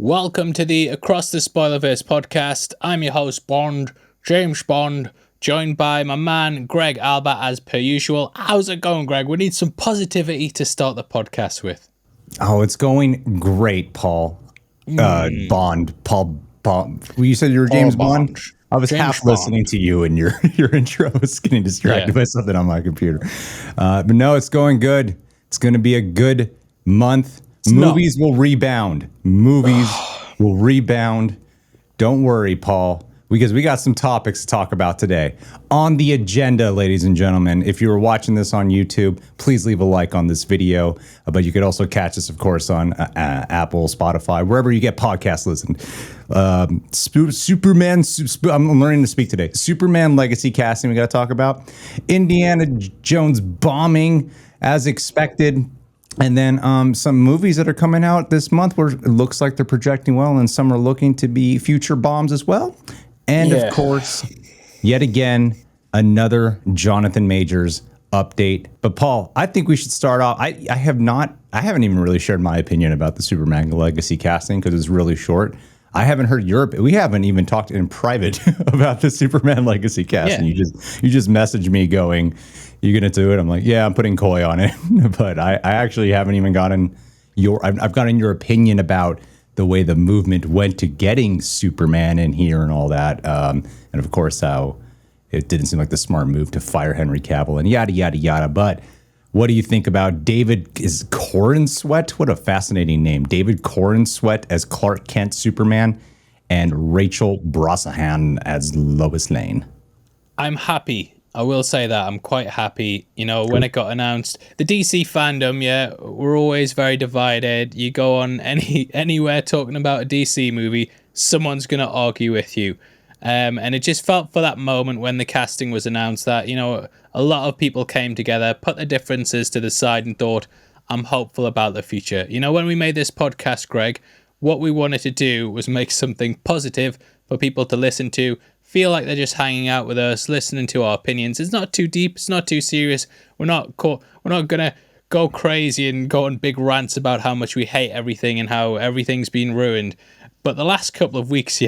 Welcome to the Across the Spoilerverse podcast. I'm your host, James Bond, joined by my man, Greg Albert, as per usual. How's it going, Greg? We need some positivity to start the podcast with. Oh, it's going great, Paul. Bond. Paul. You said you were James Bond? I was James half Bond. listening to you and your intro. I was getting distracted by something on my computer. But no, it's going good. It's going to be a good month. Movies will rebound. Don't worry, Paul, because we got some topics to talk about today. On the agenda, ladies and gentlemen, if you were watching this on YouTube, please leave a like on this video. But you could also catch us, of course, on Apple, Spotify, wherever you get podcasts listened. Superman, I'm learning to speak today. Superman legacy casting we got to talk about. Indiana Jones bombing as expected. And then some movies that are coming out this month where it looks like they're projecting well, and some are looking to be future bombs as well. And of course, yet again, another Jonathan Majors update. But Paul, I think we should start off. I haven't even really shared my opinion about the Superman legacy casting because it's really short. I haven't heard we haven't even talked in private about the Superman legacy casting. Yeah. You just messaged me going, "You gonna do it?" I'm like, "Yeah, I'm putting koi on it." But I actually haven't even gotten I've gotten your opinion about the way the movement went to getting Superman in here and all that. And of course, how it didn't seem like the smart move to fire Henry Cavill and yada, yada, yada. But what do you think about David Corenswet? What a fascinating name. David Corenswet as Clark Kent Superman and Rachel Brosnahan as Lois Lane. I'm happy. I will say that I'm quite happy. You know, when it got announced, the DC fandom, we're always very divided. You go on anywhere talking about a DC movie, someone's going to argue with you. And it just felt for that moment when the casting was announced that, you know, a lot of people came together, put their differences to the side and thought, I'm hopeful about the future. You know, when we made this podcast, Greg, what we wanted to do was make something positive for people to listen to, feel like they're just hanging out with us, listening to our opinions. It's not too deep. It's not too serious. We're not gonna go crazy and go on big rants about how much we hate everything and how everything's been ruined. But the last couple of weeks,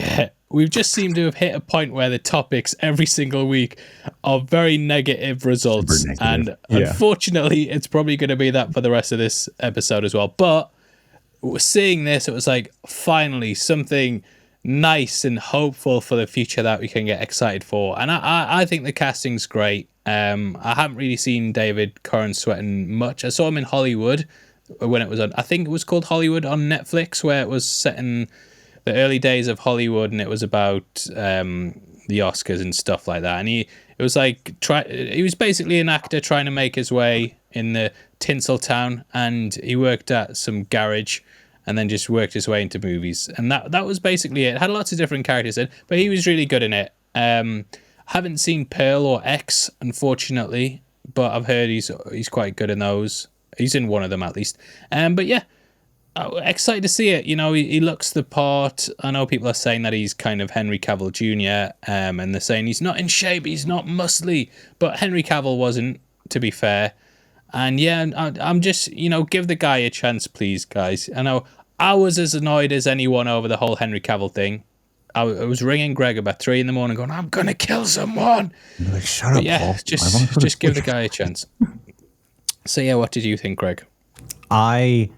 we've just seemed to have hit a point where the topics every single week are very negative results. And unfortunately, it's probably going to be that for the rest of this episode as well. But seeing this, it was like finally something nice and hopeful for the future that we can get excited for. And I think the casting's great. I haven't really seen David Corenswet much. I saw him in Hollywood when it was on, I think it was called Hollywood on Netflix, where it was set in the early days of Hollywood, and it was about the Oscars and stuff like that. And he was basically an actor trying to make his way in the Tinseltown, and he worked at some garage and then just worked his way into movies. And that was basically it. Had lots of different characters in, but he was really good in it. Haven't seen Pearl or X, unfortunately, but I've heard he's quite good in those. He's in one of them at least. But yeah, excited to see it. You know, he looks the part. I know people are saying that he's kind of Henry Cavill Jr. And they're saying he's not in shape, he's not muscly, but Henry Cavill wasn't, to be fair. And yeah, I'm just, you know, give the guy a chance, please, guys. I know I was as annoyed as anyone over the whole Henry Cavill thing. I was ringing Greg about 3 a.m. going, I'm going to kill someone. You're like, shut up, Paul. Just give the guy a chance. So yeah, what did you think, Greg? I'm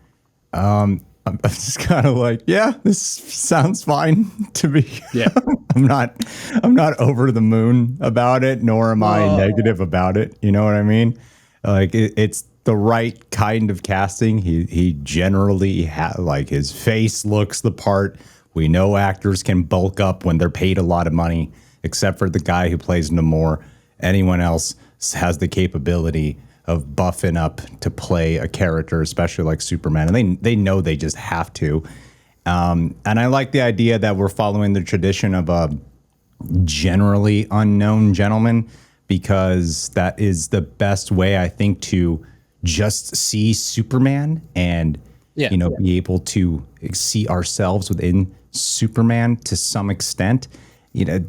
just kind of like, yeah, this sounds fine to me. Yeah. I'm not over the moon about it, nor am I negative about it. You know what I mean? Like it's the right kind of casting. He generally like his face looks the part. We know actors can bulk up when they're paid a lot of money, except for the guy who plays Namor. Anyone else has the capability of buffing up to play a character, especially like Superman. And they know they just have to. And I like the idea that we're following the tradition of a generally unknown gentleman, because that is the best way, I think, to just see Superman and, be able to see ourselves within Superman to some extent. You know,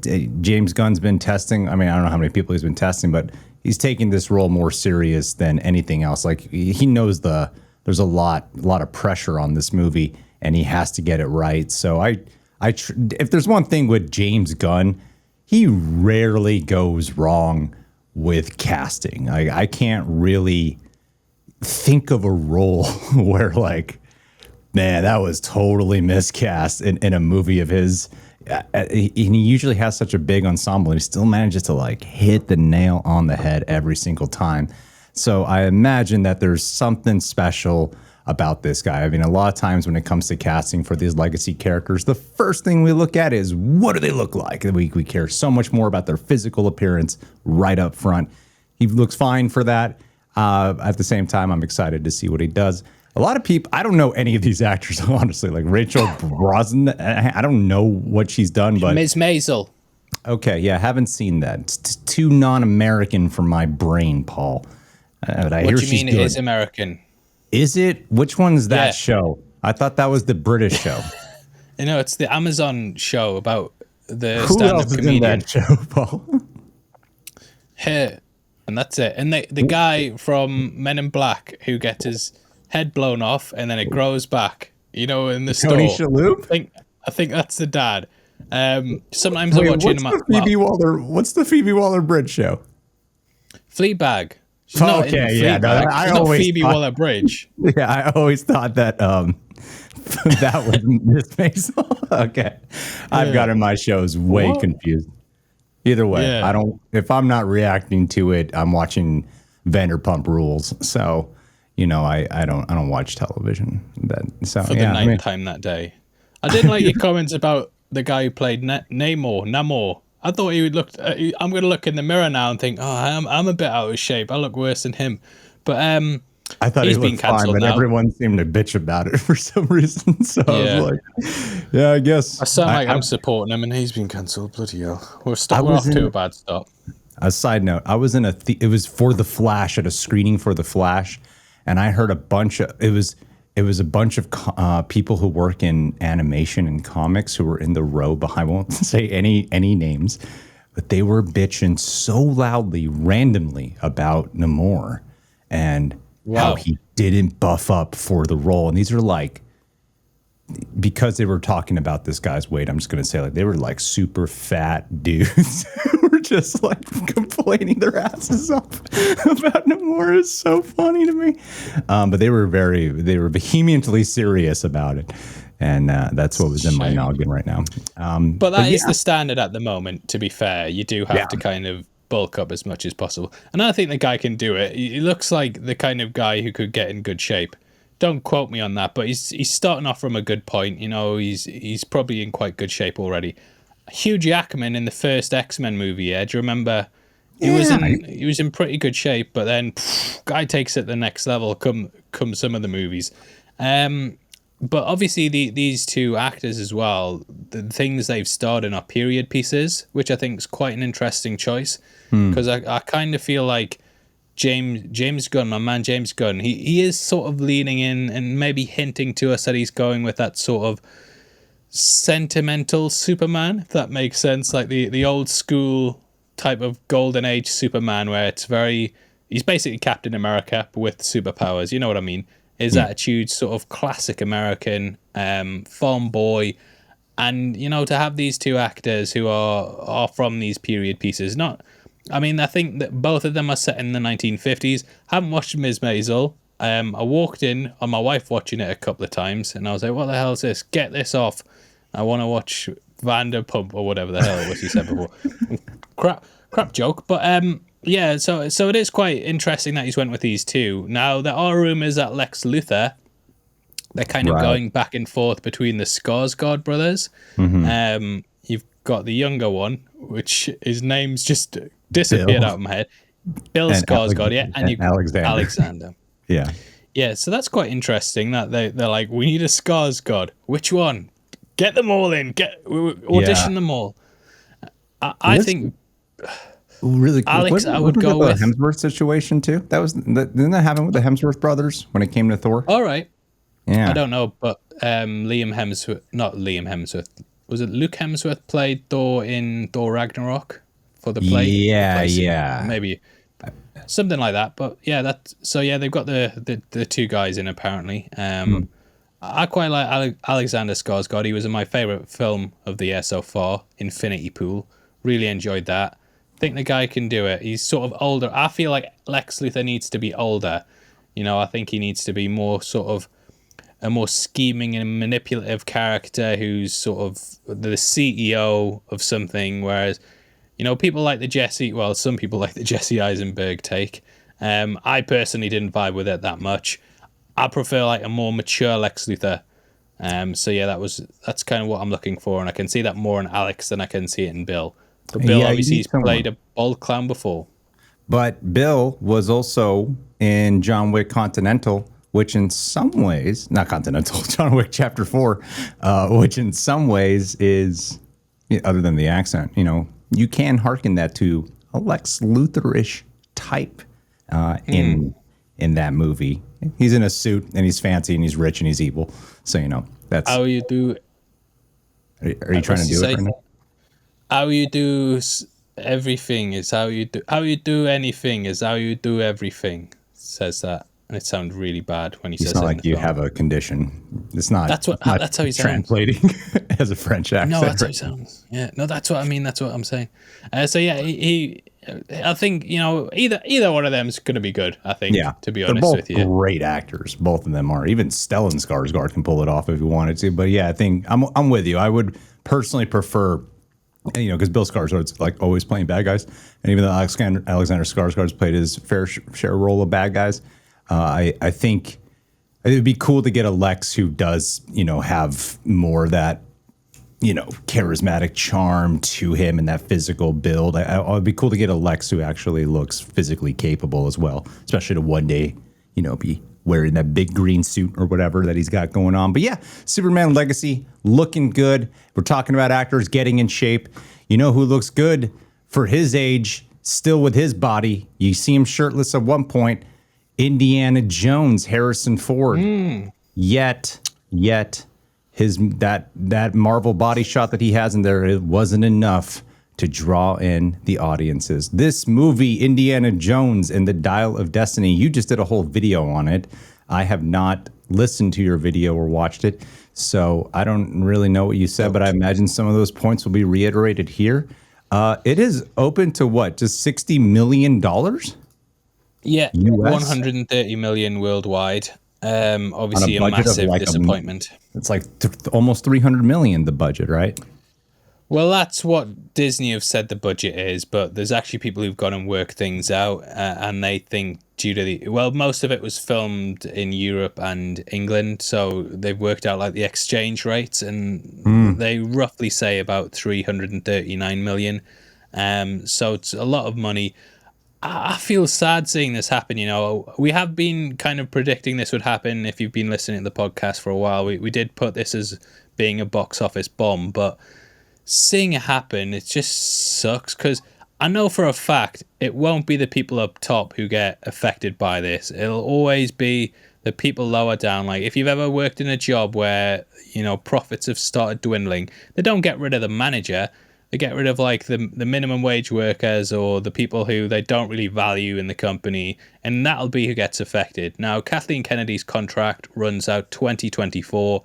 James Gunn's been testing. I mean, I don't know how many people he's been testing, but he's taking this role more serious than anything else. Like, he knows there's a lot of pressure on this movie, and he has to get it right. So if there's one thing with James Gunn, he rarely goes wrong with casting. I can't really think of a role where like, man, that was totally miscast in a movie of his. And he usually has such a big ensemble, and he still manages to like hit the nail on the head every single time. So I imagine that there's something special about this guy. I mean, a lot of times when it comes to casting for these legacy characters, the first thing we look at is what do they look like? We care so much more about their physical appearance right up front. He looks fine for that. At the same time, I'm excited to see what he does. A lot of people, I don't know any of these actors, honestly. Like Rachel Brosnahan, I don't know what she's done, but Ms. Maisel. Okay, yeah, haven't seen that. It's too non-American for my brain, Paul. But I What hear do you she's mean good. it is American? Is it? Which one's that Yeah. show? I thought that was the British show. You know, it's the Amazon show about the Who stand-up else is in comedian. that show, Paul? Here, and that's it. And the guy from Men in Black who gets his head blown off and then it grows back. You know, in the Tony store. Shalhoub? I think that's the dad. Sometimes I Wait, watch what's the Phoebe Waller-Bridge show? Fleabag. She's not in Okay, yeah, no, Fleabag. I She's not always Phoebe thought- Waller-Bridge. Yeah, I always thought that that was Miss Maisel. Okay, I've gotten my shows way What? confused. Either way, Yeah. I don't. If I'm not reacting to it, I'm watching Vanderpump Rules. So, you know, I don't watch television. For the ninth time that day. I didn't like your comments about the guy who played Namor. I thought he would look. I'm going to look in the mirror now and think, oh, I'm a bit out of shape. I look worse than him. But I thought he's he been looked fine, cancelled but now. everyone seemed to bitch about it for some reason. So I Yeah. was like, yeah, I guess. I sound like I'm supporting him, and he's been cancelled. Bloody hell. We're off to a bad start. A side note, I was in it was for The Flash, at a screening for The Flash, and I heard a bunch of it was a bunch of people who work in animation and comics who were in the row behind. I won't say any names, but they were bitching so loudly randomly about Namor and how he didn't buff up for the role. And these are like, because they were talking about this guy's weight, I'm just going to say, like, they were like super fat dudes who were just like complaining their asses off about Namor. It's so funny to me. But they were vehemently serious about it. And that's what was in my noggin right now. But that is the standard at the moment, to be fair. You do have to kind of bulk up as much as possible. And I think the guy can do it. He looks like the kind of guy who could get in good shape. Don't quote me on that, but he's starting off from a good point. You know, he's probably in quite good shape already. Hugh Jackman in the first X-Men movie, yeah, do you remember? He was in pretty good shape, but then guy takes it the next level come some of the movies. But obviously these two actors as well, the things they've starred in are period pieces, which I think is quite an interesting choice, because I kind of feel like James Gunn, my man James Gunn, he is sort of leaning in and maybe hinting to us that he's going with that sort of sentimental Superman, if that makes sense, like the old school type of golden age Superman, where he's basically Captain America but with superpowers, you know what I mean? His attitude, sort of classic American, farm boy, and you know, to have these two actors who are from these period pieces. I think that both of them are set in the 1950s. Haven't watched Ms. Maisel. I walked in on my wife watching it a couple of times, and I was like, "What the hell is this? Get this off! I want to watch Vanderpump or whatever the hell it was you said before." crap joke, but yeah, so it is quite interesting that he's went with these two. Now, there are rumors that Lex Luthor, they're kind of going back and forth between the Skarsgård brothers. You've got the younger one, which his name's just disappeared out of my head. Bill Skarsgård, and you Alexander. Yeah, so that's quite interesting that they're like, we need a Skarsgård. Which one? Get them all in. Audition them all. I think... Really cool. Alex, I would go with the Hemsworth situation too. Didn't that happen with the Hemsworth brothers when it came to Thor? All right. Yeah. I don't know, but Liam Hemsworth, not Liam Hemsworth. Was it Luke Hemsworth played Thor in Thor Ragnarok for the play? Yeah. Maybe something like that. But yeah, they've got the two guys in apparently. I quite like Alexander Skarsgård. He was in my favorite film of the year so far, Infinity Pool. Really enjoyed that. Think the guy can do it. He's sort of older. I feel like Lex Luthor needs to be older. I think he needs to be more sort of a more scheming and manipulative character who's sort of the CEO of something, whereas people like the Jesse. Well, some people like the Jesse Eisenberg take. I personally didn't vibe with it that much. I prefer like a more mature Lex Luthor. So yeah, that's kind of what I'm looking for, and I can see that more in Alex than I can see it in Bill. But Bill Yeah, you obviously need he's played someone. a bold clown before. But Bill was also in John Wick Continental, which in some ways, not Continental, John Wick Chapter 4, which in some ways is, other than the accent, you can hearken that to a Lex Luthor-ish type in that movie. He's in a suit and he's fancy and he's rich and he's evil. So, that's, How you do? are you trying What's to he do it say? right now? How you do everything is how you do. How you do anything is how you do everything. Says that, and it sounds really bad when he It's says not it in like the you film. have a condition. It's not, That's what. it's not That's how he sounds. translating as a French No, accent. that's how he sounds. Yeah, no, that's what I mean. That's what I'm saying. So yeah, I think either one of them is gonna be good. I think, Yeah, to be they're honest both with you. great actors. Both of them are. Even Stellan Skarsgård can pull it off if he wanted to. But yeah, I think I'm with you. I would personally prefer, because Bill Skarsgård's like always playing bad guys, and even though Alexander Skarsgård's played his fair share role of bad guys, I think it would be cool to get a Lex who does have more of that charismatic charm to him and that physical build. It'd be cool to get a Lex who actually looks physically capable as well, especially to one day, be wearing that big green suit or whatever that he's got going on. But yeah, Superman Legacy looking good. We're talking about actors getting in shape. You know who looks good for his age, still with his body? You see him shirtless at one point. Indiana Jones, Harrison Ford. Yet his that Marvel body shot that he has in there, it wasn't enough to draw in the audiences. This movie, Indiana Jones and the Dial of Destiny, you just did a whole video on it. I have not listened to your video or watched it, so I don't really know what you said, but I imagine some of those points will be reiterated here. It is open to what, just $60 million? Yeah, US 130 million worldwide. on a Obviously a budget of massive like disappointment. it's like almost 300 million, the budget, right? Well, that's what Disney have said the budget is, but there's actually people who've gone and worked things out, and they think due to most of it was filmed in Europe and England, so they've worked out like the exchange rates, and they roughly say about 339 million. So it's a lot of money. I feel sad seeing this happen. We have been kind of predicting this would happen. If you've been listening to the podcast for a while, we did put this as being a box office bomb, but seeing it happen, it just sucks because I know for a fact it won't be the people up top who get affected by this. It'll always be the people lower down. Like if you've ever worked in a job where profits have started dwindling, they don't get rid of the manager. They get rid of like the minimum wage workers or the people who they don't really value in the company, and that'll be who gets affected. Now, Kathleen Kennedy's contract runs out 2024.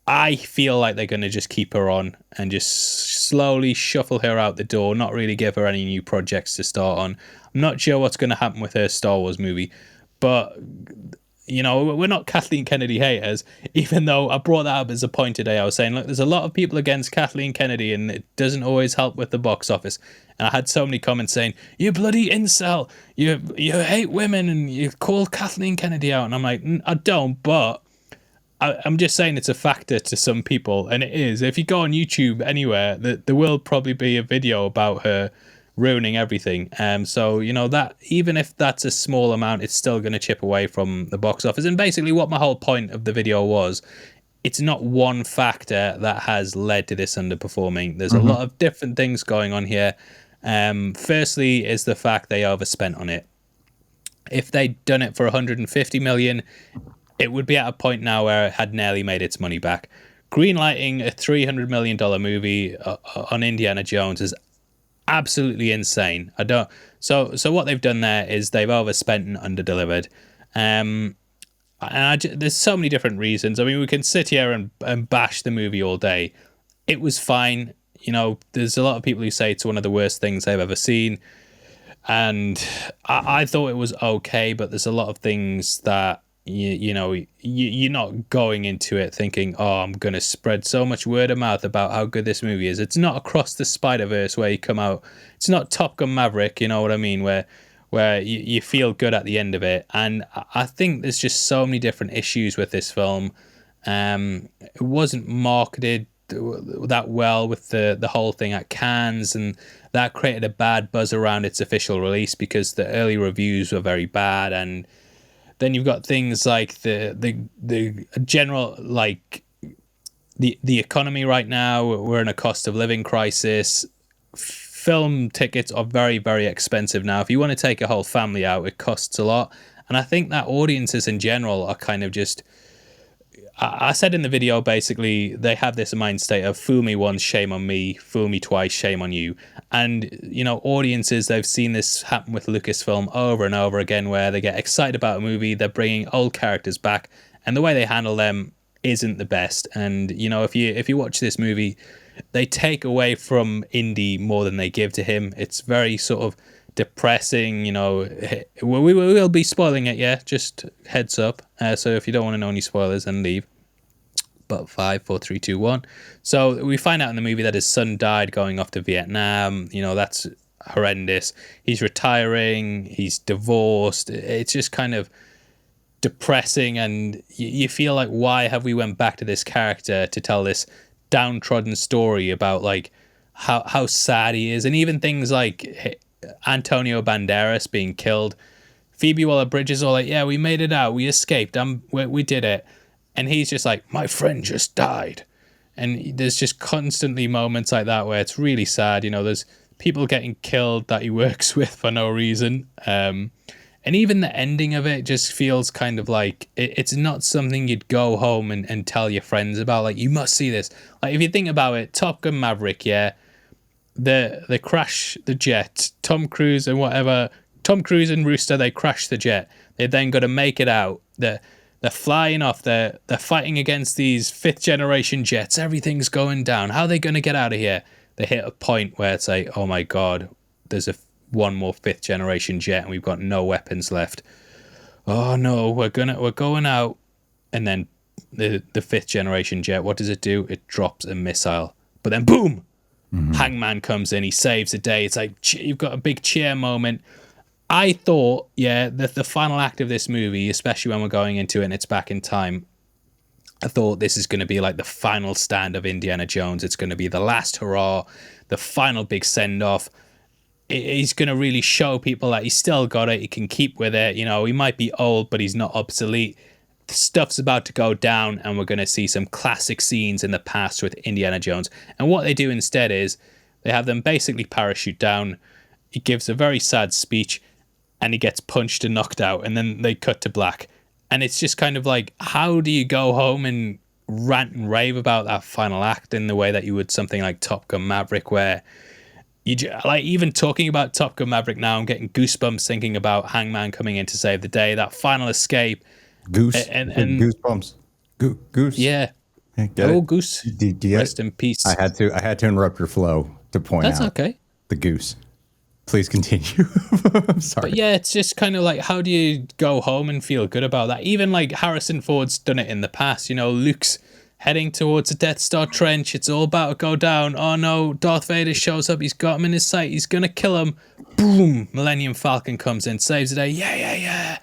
I feel like they're going to just keep her on and just slowly shuffle her out the door, not really give her any new projects to start on. I'm not sure what's going to happen with her Star Wars movie, but we're not Kathleen Kennedy haters, even though I brought that up as a point today. I was saying, look, there's a lot of people against Kathleen Kennedy, and it doesn't always help with the box office. And I had so many comments saying, you bloody incel, you hate women, and you call Kathleen Kennedy out. And I'm like, I don't, but I'm just saying it's a factor to some people, and it is. If you go on YouTube anywhere, there will probably be a video about her ruining everything. So that even if that's a small amount, it's still going to chip away from the box office. And basically, what my whole point of the video was, it's not one factor that has led to this underperforming. There's a lot of different things going on here. Firstly, is the fact they overspent on it. If they'd done it for 150 million, it would be at a point now where it had nearly made its money back. Greenlighting a $300 million movie on Indiana Jones is absolutely insane. So what they've done there is they've overspent and underdelivered. there's so many different reasons. I mean, we can sit here and bash the movie all day. It was fine. You know, there's a lot of people who say it's one of the worst things they've ever seen. And I thought it was okay, but there's a lot of things that, you're not going into it thinking, oh, I'm going to spread so much word of mouth about how good this movie is. It's not Across the Spider-Verse where you come out. It's not Top Gun Maverick, you know what I mean, where you feel good at the end of it. And I think there's just so many different issues with this film. It wasn't marketed that well with the whole thing at Cannes, and that created a bad buzz around its official release because the early reviews were very bad. And then you've got things like the general, like the economy right now. We're in a cost of living crisis. Film tickets are very, very expensive now. If you want to take a whole family out, it costs a lot. And I think that audiences in general are kind of just, I said in the video, basically, they have this mind state of fool me once, shame on me, fool me twice, shame on you. And, audiences, they've seen this happen with Lucasfilm over and over again, where they get excited about a movie, they're bringing old characters back, and the way they handle them isn't the best. And, if you watch this movie, they take away from Indy more than they give to him. It's very sort of depressing, we will be spoiling it, yeah, just heads up. So if you don't want to know any spoilers, then leave. But 5, 4, 3, 2, 1. So we find out in the movie that his son died going off to Vietnam. That's horrendous. He's retiring, he's divorced. It's just kind of depressing, and you feel like, why have we went back to this character to tell this downtrodden story about like how sad he is? And even things like Antonio Banderas being killed. Phoebe Waller-Bridge all like, yeah, we made it out, we escaped, we did it. And he's just like, my friend just died. And there's just constantly moments like that where it's really sad. There's people getting killed that he works with for no reason. And even the ending of it just feels kind of like it's not something you'd go home and tell your friends about. Like, you must see this. Like, if you think about it, Top Gun Maverick, yeah, they crash the jet. Tom Cruise and Rooster, they crash the jet. They then got to make it out. They're flying off. They're fighting against these 5th generation jets. Everything's going down. How are they going to get out of here? They hit a point where it's like, oh my God, there's one more 5th generation jet and we've got no weapons left. Oh no, we're going out. And then the 5th generation jet, what does it do? It drops a missile. But then boom, Hangman comes in. He saves the day. It's like you've got a big cheer moment. I thought, yeah, that the final act of this movie, especially when we're going into it and it's back in time, I thought this is going to be like the final stand of Indiana Jones. It's going to be the last hurrah, the final big send-off. He's going to really show people that he's still got it. He can keep with it. He might be old, but he's not obsolete. The stuff's about to go down, and we're going to see some classic scenes in the past with Indiana Jones. And what they do instead is they have them basically parachute down. He gives a very sad speech, and he gets punched and knocked out, and then they cut to black. And it's just kind of like, how do you go home and rant and rave about that final act in the way that you would something like Top Gun Maverick, where like, even talking about Top Gun Maverick now, I'm getting goosebumps thinking about Hangman coming in to save the day, that final escape. Goosebumps. Goose. Yeah. Get oh, it? Goose. Rest in peace. I had to interrupt your flow to point That's out. okay. The goose. Please continue. I'm sorry. But yeah, it's just kind of like, how do you go home and feel good about that? Even like Harrison Ford's done it in the past. Luke's heading towards the Death Star trench. It's all about to go down. Oh no, Darth Vader shows up. He's got him in his sight. He's going to kill him. Boom. Millennium Falcon comes in, saves the day. Yeah.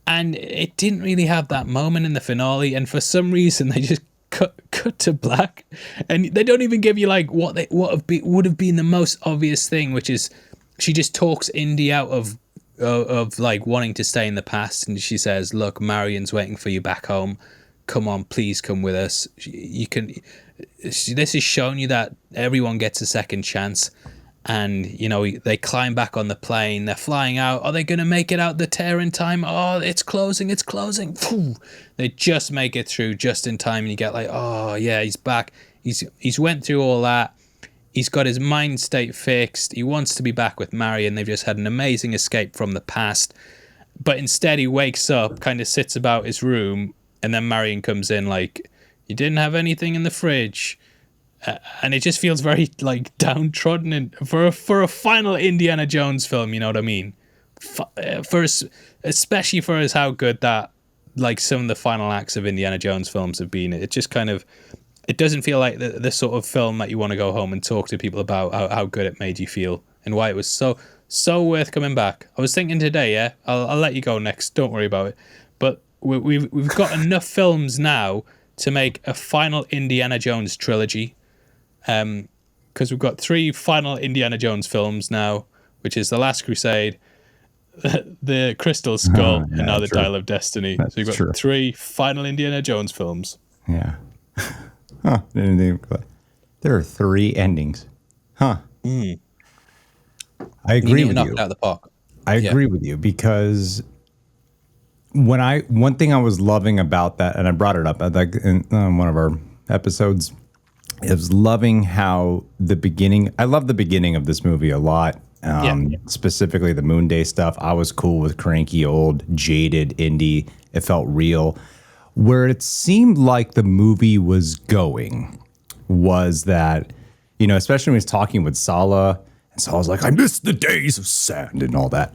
And it didn't really have that moment in the finale. And for some reason, they just cut to black. And they don't even give you like what would have been the most obvious thing, which is she just talks Indy out of like wanting to stay in the past. And she says, look, Marion's waiting for you back home. Come on, please come with us. You can. This is showing you that everyone gets a second chance. And, they climb back on the plane. They're flying out. Are they going to make it out the tear in time? Oh, it's closing. Phew. They just make it through just in time. And you get like, oh, yeah, he's back. He's went through all that. He's got his mind state fixed. He wants to be back with Marion. They've just had an amazing escape from the past. but instead he wakes up, kind of sits about his room, and then Marion comes in like, you didn't have anything in the fridge. And it just feels very like downtrodden, and for a final Indiana Jones film, you know what I mean? Especially for us, how good that like some of the final acts of Indiana Jones films have been. It just kind of, it doesn't feel like the sort of film that you want to go home and talk to people about how good it made you feel and why it was so worth coming back. I was thinking today, yeah, I'll let you go next. Don't worry about it. But we've got enough films now to make a final Indiana Jones trilogy. Because we've got 3 final Indiana Jones films now, which is The Last Crusade, The Crystal Skull, and now The Dial of Destiny. So we've got 3 final Indiana Jones films. Yeah. Huh. There are 3 endings. Huh. I agree with you. Knock it out of the park. I agree with you, because one thing I was loving about that, and I brought it up in one of our episodes, is loving how I love the beginning of this movie a lot. Specifically the Moon Day stuff. I was cool with cranky, old, jaded Indy. It felt real. Where it seemed like the movie was going was that, especially when he's talking with Sala, and Sala's like, I miss the days of sand and all that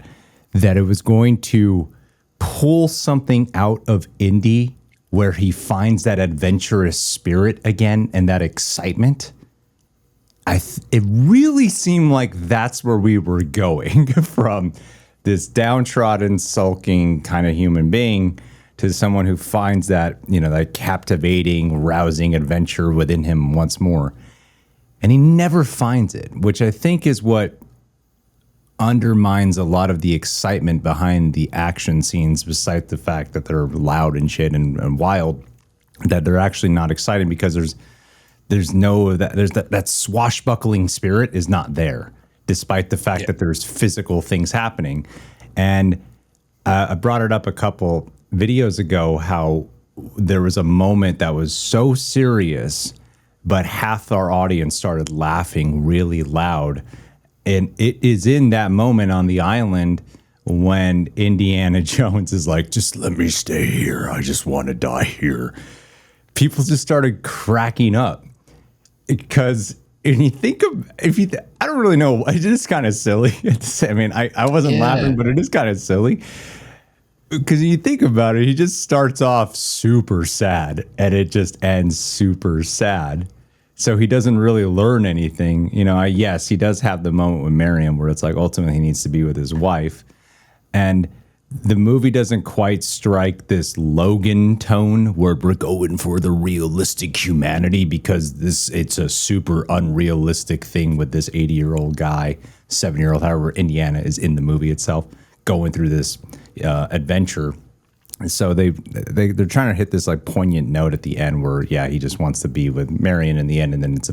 it was going to pull something out of Indy where he finds that adventurous spirit again and that excitement. It really seemed like that's where we were going from this downtrodden, sulking kind of human being to someone who finds that, that captivating, rousing adventure within him once more. And he never finds it, which I think is what undermines a lot of the excitement behind the action scenes, besides the fact that they're loud and shit and wild, that they're actually not exciting, because there's that swashbuckling spirit is not there, despite the fact that there's physical things happening. And I brought it up a couple videos ago, how there was a moment that was so serious, but half our audience started laughing really loud. And it is in that moment on the island when Indiana Jones is like, just let me stay here. I just want to die here. People just started cracking up, because I don't really know. It is kind of silly. I wasn't laughing, but it is kind of silly. Because you think about it, he just starts off super sad and it just ends super sad. So he doesn't really learn anything. Yes, he does have the moment with Marion where it's like ultimately he needs to be with his wife. And the movie doesn't quite strike this Logan tone where we're going for the realistic humanity, because it's a super unrealistic thing with this 80-year-old guy, 7-year-old, however Indiana is in the movie itself, going through this adventure. So they're trying to hit this like poignant note at the end where, he just wants to be with Marion in the end. And then it's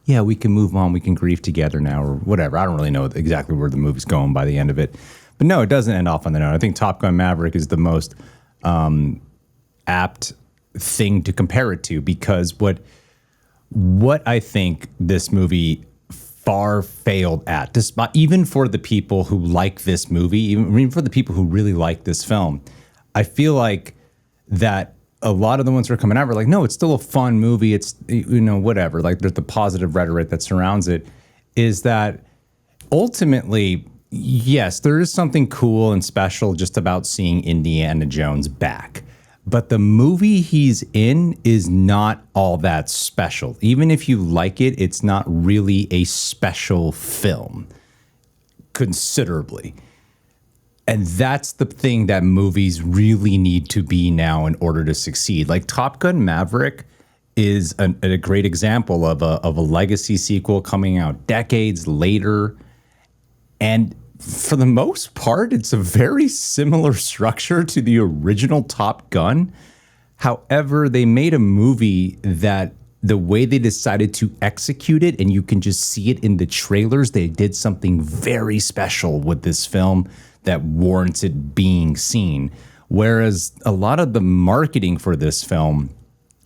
we can move on. We can grieve together now, or whatever. I don't really know exactly where the movie's going by the end of it. But no, it doesn't end off on the note. I think Top Gun Maverick is the most apt thing to compare it to, because what I think this movie far failed at, despite, even for the people who like this movie, even for the people who really like this film, I feel like that a lot of the ones that are coming out were like, no, it's still a fun movie. It's, whatever. Like, there's the positive rhetoric that surrounds it, is that ultimately, yes, there is something cool and special just about seeing Indiana Jones back. But the movie he's in is not all that special. Even if you like it, it's not really a special film, considerably. And that's the thing that movies really need to be now in order to succeed. Like Top Gun Maverick is a great example of a legacy sequel coming out decades later. And for the most part, it's a very similar structure to the original Top Gun. However, they made a movie that the way they decided to execute it, and you can just see it in the trailers, they did something very special with this film that warranted being seen. Whereas a lot of the marketing for this film,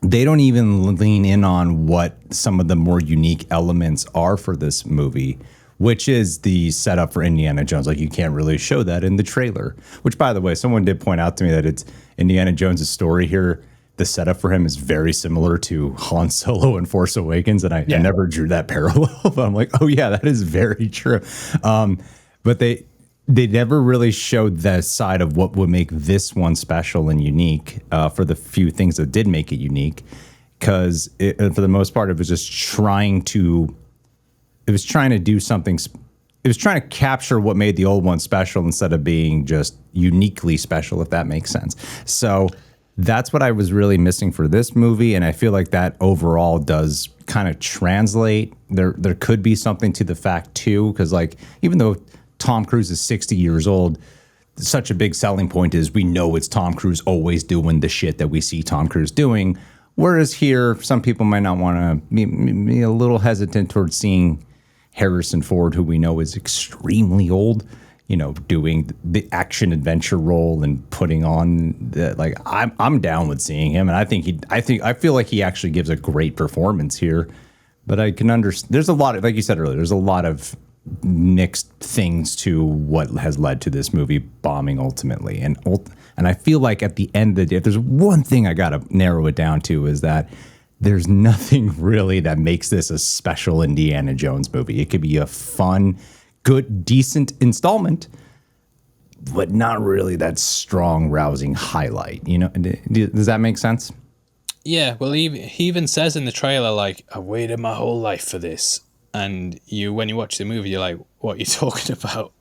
they don't even lean in on what some of the more unique elements are for this movie. which is the setup for Indiana Jones. Like, you can't really show that in the trailer, which, by the way, someone did point out to me that it's Indiana Jones's story here. The setup for him is very similar to Han Solo and Force Awakens. And I never drew that parallel, but I'm like, oh yeah, that is very true. But they never really showed that side of what would make this one special and unique, for the few things that did make it unique. Because for the most part, it was just trying to do something. It was trying to capture what made the old one special instead of being just uniquely special, if that makes sense. So that's what I was really missing for this movie. And I feel like that overall does kind of translate. There could be something to the fact too, because like, even though Tom Cruise is 60 years old, such a big selling point is we know it's Tom Cruise always doing the shit that we see Tom Cruise doing. Whereas here, some people might not want to be a little hesitant towards seeing Harrison Ford, who we know is extremely old, doing the action adventure role and putting on the, like, I'm down with seeing him. And I feel like he actually gives a great performance here, but I can understand there's a lot of, like you said earlier, there's a lot of mixed things to what has led to this movie bombing ultimately. And I feel like at the end of the day, if there's one thing I got to narrow it down to, is that there's nothing really that makes this a special Indiana Jones movie. It could be a fun, good, decent installment, but not really that strong, rousing highlight. Does that make sense? Yeah, well, he even says in the trailer, like, I waited my whole life for this. And when you watch the movie, you're like, what are you talking about?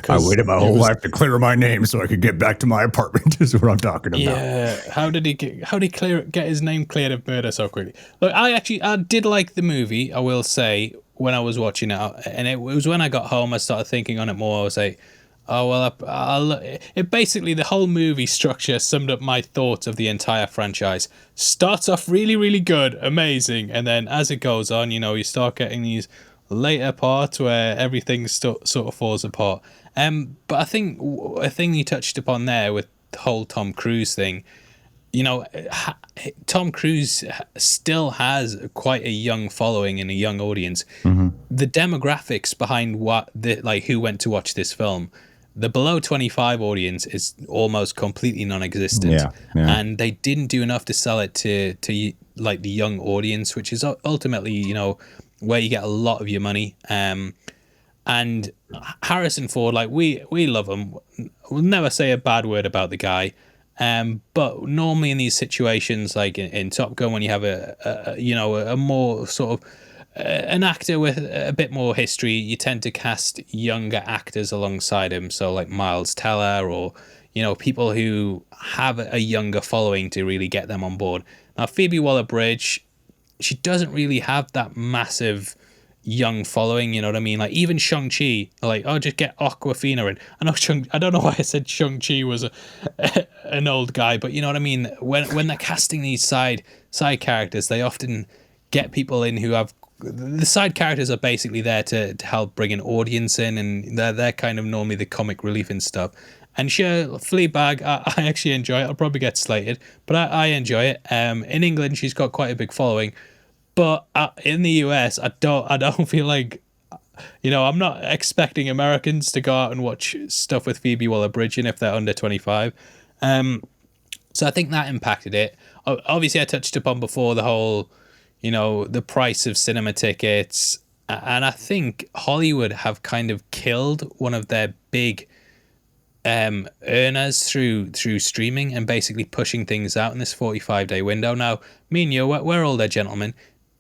I waited my whole life to clear my name so I could get back to my apartment, is what I'm talking about. Yeah, how did he get his name cleared of murder so quickly? Look, I did like the movie, I will say, when I was watching it. And it was when I got home, I started thinking on it more. I was like, oh, well, it basically, the whole movie structure summed up my thoughts of the entire franchise. Starts off really, really good, amazing. And then as it goes on, you start getting these later parts where everything sort of falls apart. But I think a thing you touched upon there with the whole Tom Cruise thing, Tom Cruise still has quite a young following and a young audience. Mm-hmm. The demographics behind who went to watch this film, the below 25 audience is almost completely non-existent. Yeah. And they didn't do enough to sell it to like the young audience, which is ultimately, where you get a lot of your money. And Harrison Ford, like, we love him. We'll never say a bad word about the guy. But normally in these situations, like in Top Gun, when you have a more sort of an actor with a bit more history, you tend to cast younger actors alongside him. So like Miles Teller, or people who have a younger following to really get them on board. Now Phoebe Waller-Bridge, she doesn't really have that massive young following, you know what I mean? Like even Shang-Chi, like, oh, just get Awkwafina in. I don't know why I said Shang-Chi was an old guy, but you know what I mean? When they're casting these side characters, they often get people in who have, the side characters are basically there to help bring an audience in, and they're kind of normally the comic relief and stuff. And sure, Fleabag, I actually enjoy it. I'll probably get slated, but I enjoy it. In England, she's got quite a big following. But in the US, I don't feel like, I'm not expecting Americans to go out and watch stuff with Phoebe Waller-Bridge in if they're under 25. So I think that impacted it. Obviously, I touched upon before the whole, the price of cinema tickets. And I think Hollywood have kind of killed one of their big earners through streaming and basically pushing things out in this 45-day window. Now, me and you, we're older gentlemen.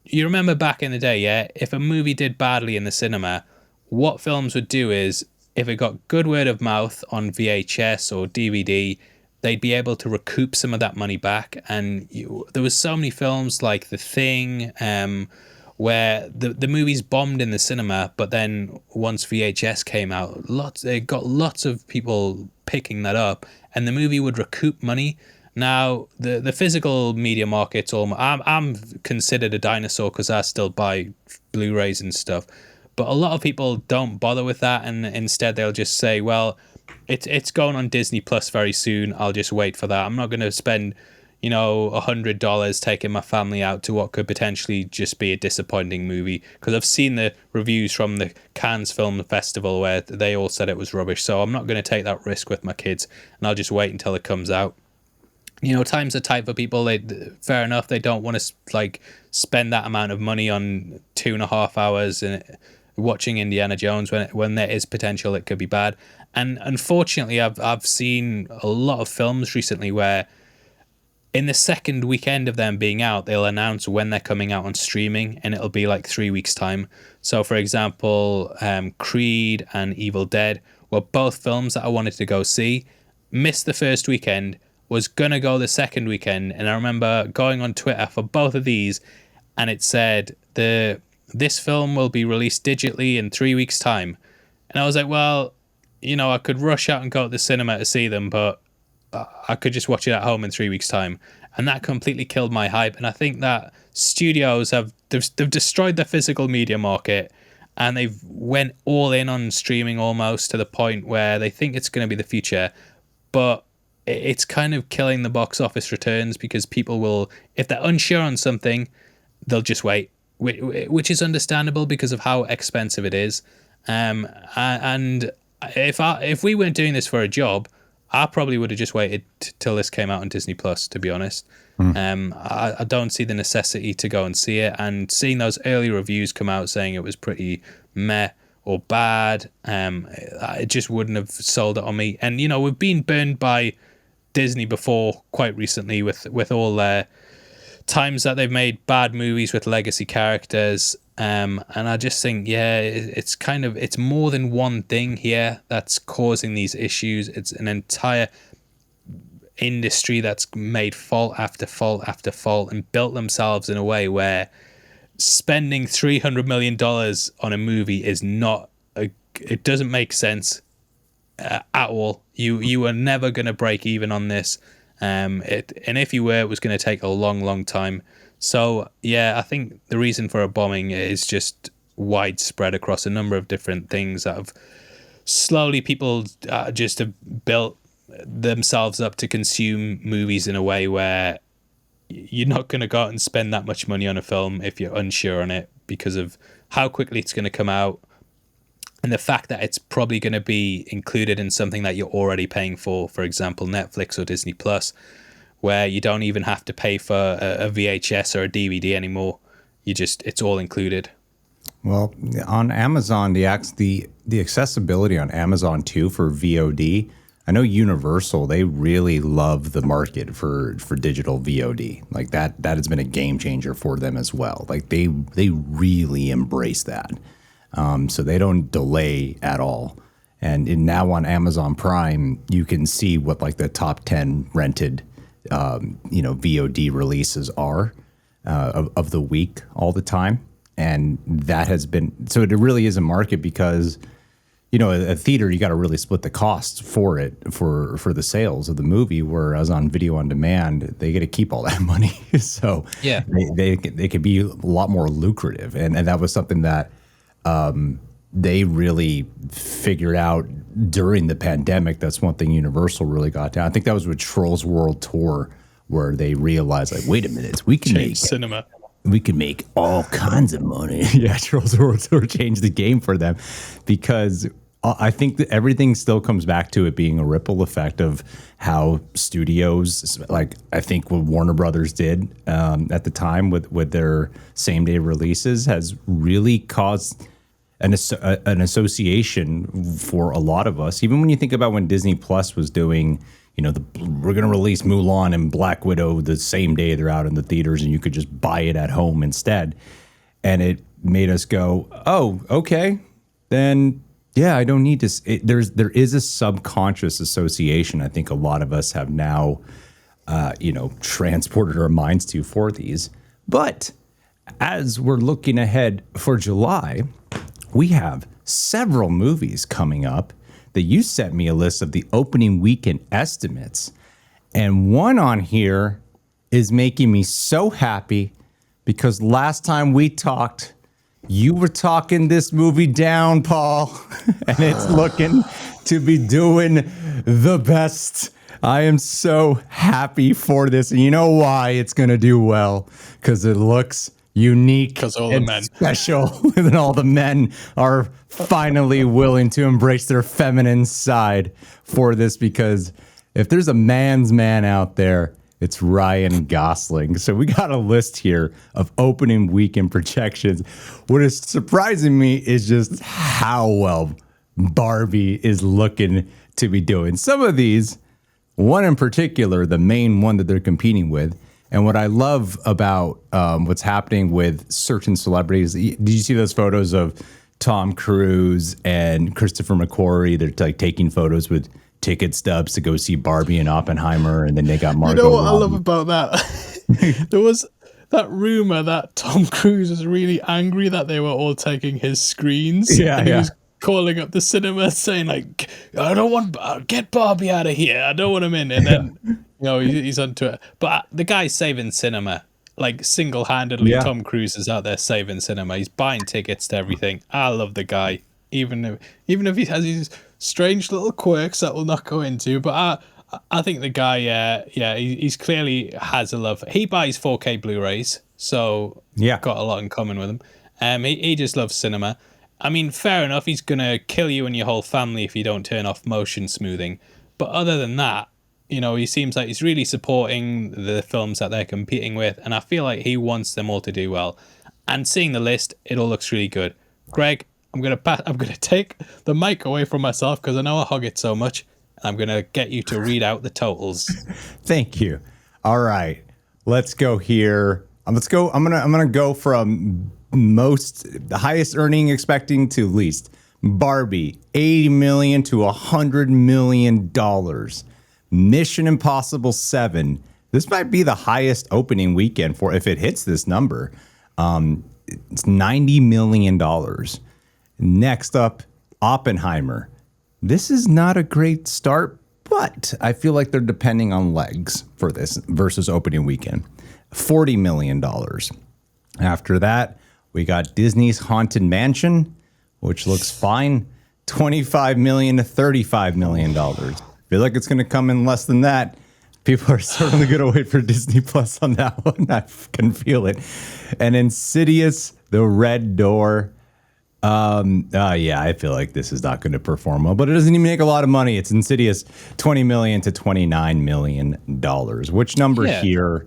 You remember back in the day, yeah, if a movie did badly in the cinema, what films would do is, if it got good word of mouth on VHS or DVD, they'd be able to recoup some of that money back. And there was so many films like The Thing, where the movies bombed in the cinema, but then once VHS came out, it got lots of people picking that up, and the movie would recoup money. Now, the physical media market's I'm considered a dinosaur because I still buy Blu-rays and stuff. But a lot of people don't bother with that, and instead they'll just say, well, it's going on Disney Plus very soon. I'll just wait for that. I'm not going to spend, $100 taking my family out to what could potentially just be a disappointing movie, because I've seen the reviews from the Cannes Film Festival where they all said it was rubbish. So I'm not going to take that risk with my kids, and I'll just wait until it comes out. Times are tight for people. Fair enough, they don't want to spend that amount of money on 2.5 hours and watching Indiana Jones when there is potential it could be bad. And unfortunately, I've seen a lot of films recently where in the second weekend of them being out, they'll announce when they're coming out on streaming, and it'll be like 3 weeks time. So for example, Creed and Evil Dead were both films that I wanted to go see, missed the first weekend, was gonna go the second weekend, and I remember going on Twitter for both of these, and it said this film will be released digitally in 3 weeks time. And I was like, well, I could rush out and go to the cinema to see them, but I could just watch it at home in 3 weeks time. And that completely killed my hype. And I think that studios they've destroyed the physical media market, and they've went all in on streaming almost to the point where they think it's going to be the future. But it's kind of killing the box office returns, because people will, if they're unsure on something, they'll just wait, which is understandable because of how expensive it is. And if we weren't doing this for a job, I probably would have just waited till this came out on Disney Plus, to be honest. I don't see the necessity to go and see it. And seeing those early reviews come out saying it was pretty meh or bad, it just wouldn't have sold it on me. And we've been burned by Disney before quite recently with all their times that they've made bad movies with legacy characters. And I just think, it's more than one thing here that's causing these issues. It's an entire industry that's made fault after fault after fault and built themselves in a way where spending $300 million on a movie is it doesn't make sense at all. You are never going to break even on this. And if you were, it was going to take a long, long time. So, I think the reason for a bombing is just widespread across a number of different things that have slowly people just have built themselves up to consume movies in a way where you're not going to go out and spend that much money on a film if you're unsure on it, because of how quickly it's going to come out and the fact that it's probably going to be included in something that you're already paying for example, Netflix or Disney Plus, where you don't even have to pay for a VHS or a DVD anymore. It's all included. Well, on Amazon, the accessibility on Amazon too for VOD. I know Universal, they really love the market for digital VOD. Like that has been a game changer for them as well. Like they really embrace that. So they don't delay at all. And now on Amazon Prime, you can see what like the top 10 rented, VOD releases are of the week all the time. And that has been, so it really is a market because, a theater, you got to really split the costs for it, for the sales of the movie, whereas on video on demand, they get to keep all that money. So yeah, they could be a lot more lucrative. And that was something that they really figured out during the pandemic. That's one thing Universal really got down. I think that was with Trolls World Tour, where they realized, like, wait a minute, we can make cinema. We can make all kinds of money. Yeah, Trolls World Tour changed the game for them, because I think that everything still comes back to it being a ripple effect of how studios, like I think what Warner Brothers did at the time with their same day releases, has really caused an association for a lot of us. Even when you think about when Disney Plus was doing, we're going to release Mulan and Black Widow the same day they're out in the theaters, and you could just buy it at home instead. And it made us go, oh, okay, then yeah, I don't need to. There is a subconscious association I think a lot of us have now, transported our minds to for these. But as we're looking ahead for July, we have several movies coming up that you sent me a list of the opening weekend estimates. And one on here is making me so happy because last time we talked, you were talking this movie down, Paul, and it's looking to be doing the best I am so happy for this. And you know why it's going to do well? Because it looks unique 'Cause all the and men. special. And all the men are finally willing to embrace their feminine side for this. Because if there's a man's man out there, it's Ryan Gosling. So we got a list here of opening weekend projections. What is surprising me is just how well Barbie is looking to be doing. Some of these, one in particular, the main one that they're competing with. And what I love about what's happening with certain celebrities, did you see those photos of Tom Cruise and Christopher McQuarrie? They're like taking photos with ticket stubs to go see Barbie and Oppenheimer, and then they got Margot. You know what Robbie. I love about that? There was that rumor that Tom Cruise was really angry that they were all taking his screens. Yeah, and he yeah. was calling up the cinema saying like, I don't want, get Barbie out of here. I don't want him in. And then, he's on Twitter. But the guy's saving cinema. Like single-handedly, Yeah. Tom Cruise is out there saving cinema. He's buying tickets to everything. I love the guy. Even if he has these strange little quirks that we'll not go into. But I think the guy, he's clearly has a love. He buys 4K Blu-rays. So Yeah. got a lot in common with him. He just loves cinema. I mean, fair enough. He's going to kill you and your whole family if you don't turn off motion smoothing. But other than that, he seems like he's really supporting the films that they're competing with. And I feel like he wants them all to do well. And seeing the list, it all looks really good. Greg, I'm going to take the mic away from myself because I know I hog it so much. I'm going to get you to read out the totals. Thank you. All right, let's go here. I'm gonna go from the highest earning expecting to least. Barbie, $80 million to $100 million. Mission Impossible 7. This might be the highest opening weekend for if it hits this number. It's $90 million. Next up, Oppenheimer. This is not a great start, but I feel like they're depending on legs for this versus opening weekend. $40 million. After that, we got Disney's Haunted Mansion, which looks fine. $25 million to $35 million. Feel like it's going to come in less than that. People are certainly going to wait for Disney Plus on that one. I can feel it. And Insidious, The Red Door. I feel like this is not going to perform well, but it doesn't even make a lot of money. It's Insidious, $20 million to $29 million. Which number here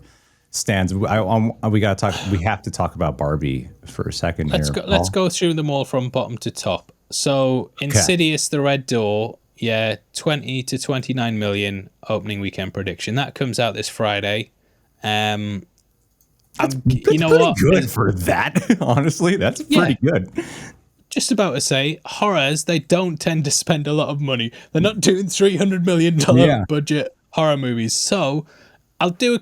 stands? We got to talk. We have to talk about Barbie for a second. Let's go through them all from bottom to top. So Insidious, The Red Door, 20 to 29 million opening weekend prediction. That comes out this Friday. That's pretty good for that. Honestly, that's pretty good. Just about to say, horrors, they don't tend to spend a lot of money. They're not doing $300 million budget horror movies. So I'll do a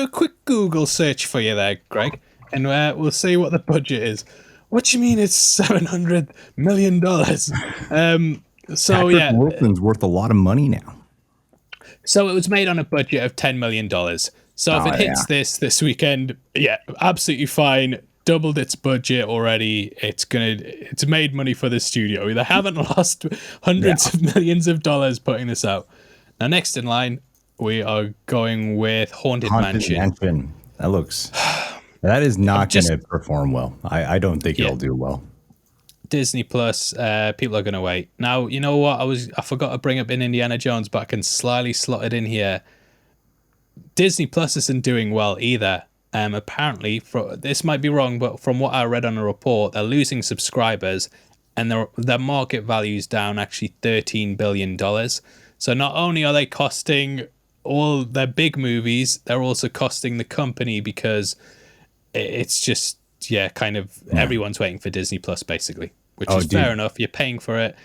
quick Google search for you there, Greg, and we'll see what the budget is. What do you mean it's $700 million? Patrick Wilson's worth a lot of money now. So it was made on a budget of $10 million. So if it hits this weekend, absolutely fine. Doubled its budget already. It's made money for the studio. They haven't lost hundreds of millions of dollars putting this out. Now, next in line, we are going with Haunted Mansion. That is not going to perform well. I don't think it'll do well. Disney Plus, people are going to wait. Now, you know what? I forgot to bring up in Indiana Jones, but I can slyly slot it in here. Disney Plus isn't doing well either. Apparently, this might be wrong, but from what I read on a report, they're losing subscribers, and their market value is down actually $13 billion. So not only are they costing all their big movies, they're also costing the company because it's just everyone's waiting for Disney Plus basically, which is fair enough. You're paying for it.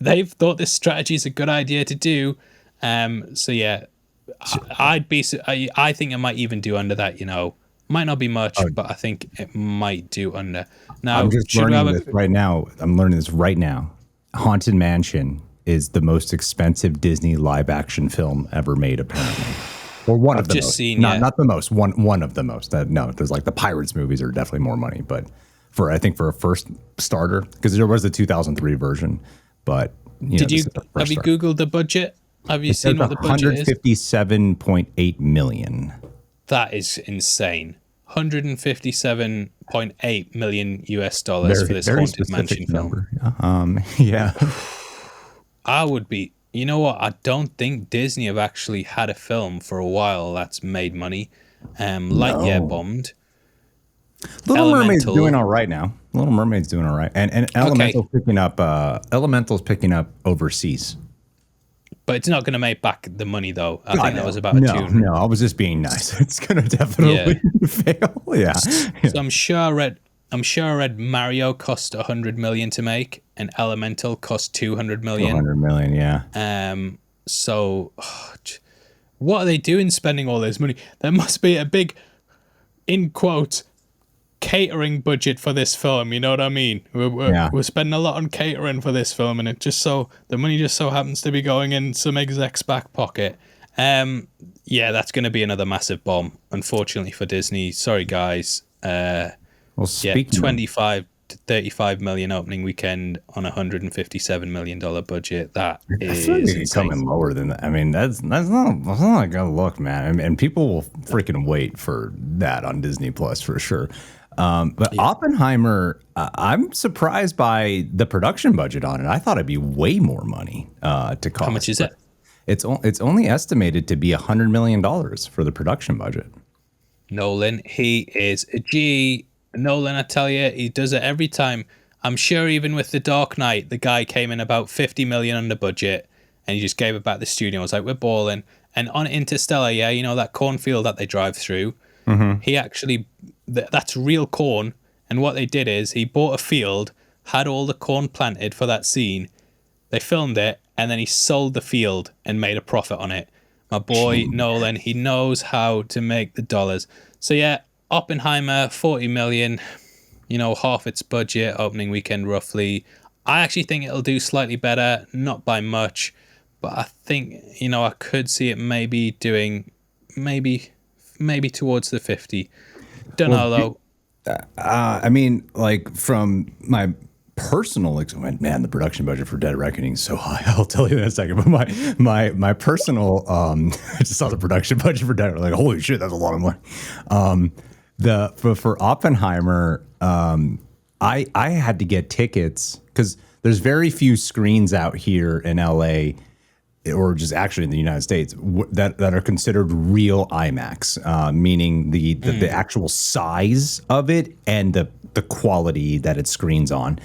They've thought this strategy is a good idea to do. I think it might even do under that. Might not be much, but I think it might do under. Now, I'm just learning this right now. I'm learning this right now. Haunted Mansion is the most expensive Disney live action film ever made, apparently. Or one of the most. Not the most. One of the most. No, there's like the Pirates movies are definitely more money, but for a first starter, because there was a 2003 version, but have you Googled the budget? Have you It says seen what the budget is? 157.8 million. That is insane. 157.8 million US dollars for Very, this very Haunted Mansion specific film. number. Yeah. I would be, you know what? I don't think Disney have actually had a film for a while that's made money. Lightyear No. bombed. Little Mermaid's doing Elemental. all right now. Little Mermaid's doing all right, and Okay, Elemental's picking up overseas. but it's not going to make back the money though. I think that was about a No, 200. no. I was just being nice. It's gonna Yeah. definitely fail. Yeah. So I'm sure I read Mario cost 100 million to make, and Elemental cost 200 million. 200 million. Yeah. So what are they doing spending all this money? There must be a big, in quote, catering budget for this film. You know what I mean? Yeah. We're spending a lot on catering for this film, and the money just so happens to be going in some exec's back pocket. Yeah, that's going to be another massive bomb, unfortunately for Disney. Sorry, guys. Well, Yeah, speaking of 25 to 35 million opening weekend on a $157 million budget. That I feel like is they could come in insane. lower than that. I mean, that's not a good look, man. And people will freaking wait for that on Disney Plus for sure. But Oppenheimer, I'm surprised by the production budget on it. I thought it'd be way more money to cost. How much is it? It's only estimated to be $100 million for the production budget. Nolan, he is a G. Nolan, I tell you, he does it every time. I'm sure even with The Dark Knight, the guy came in about 50 million under budget and he just gave it back to the studio. I was like, we're balling. And on Interstellar, yeah, you know, that cornfield that they drive through, he actually, that's real corn. And what they did is he bought a field, had all the corn planted for that scene. They filmed it and then he sold the field and made a profit on it. My boy Nolan, he knows how to make the dollars. So yeah, Oppenheimer, 40 million, you know, half its budget, opening weekend roughly. I actually think it'll do slightly better, not by much, but I think, you know, I could see it maybe doing maybe towards the 50. Don't know though. I mean, like from my personal man, the production budget for Dead Reckoning is so high. I'll tell you in a second. But my personal, I just saw the production budget for Dead. Like, holy shit, that's a lot of money. For Oppenheimer, I had to get tickets because there's very few screens out here in LA or just actually in the United States that are considered real IMAX, meaning the actual size of it and the quality that it screens on.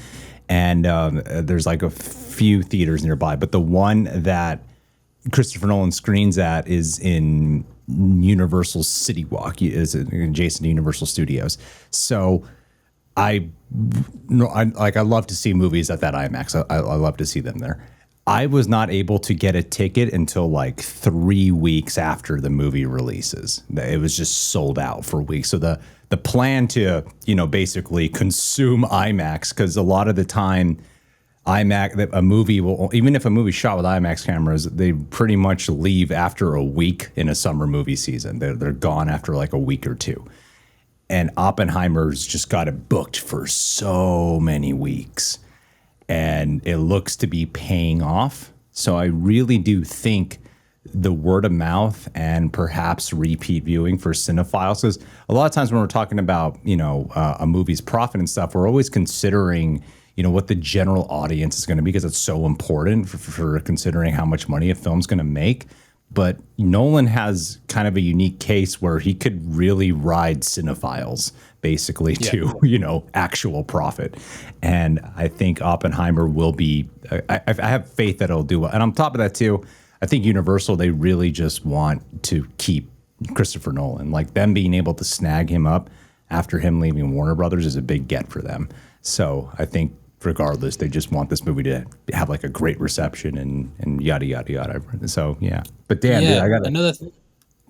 And there's like a few theaters nearby, but the one that Christopher Nolan screens at is in Universal City Walk, is adjacent to Universal Studios. So I love to see movies at that IMAX. I love to see them there. I was not able to get a ticket until like 3 weeks after the movie releases. It was just sold out for weeks. So the plan to, you know, basically consume IMAX, because a lot of the time a movie will, even if a movie shot with IMAX cameras, they pretty much leave after a week in a summer movie season. They're gone after like a week or two. And Oppenheimer's just got it booked for so many weeks. And it looks to be paying off. So I really do think the word of mouth and perhaps repeat viewing for cinephiles, because a lot of times when we're talking about, you know, a movie's profit and stuff, we're always considering, you know, what the general audience is going to be, because it's so important for considering how much money a film's going to make. But Nolan has kind of a unique case where he could really ride cinephiles basically to, you know, actual profit. And I think Oppenheimer will be, I have faith that it'll do well. And on top of that too, I think Universal, they really just want to keep Christopher Nolan. Like, them being able to snag him up after him leaving Warner Brothers is a big get for them. So I think regardless, they just want this movie to have like a great reception and yada, yada, yada. So, yeah. But Dan, dude, I got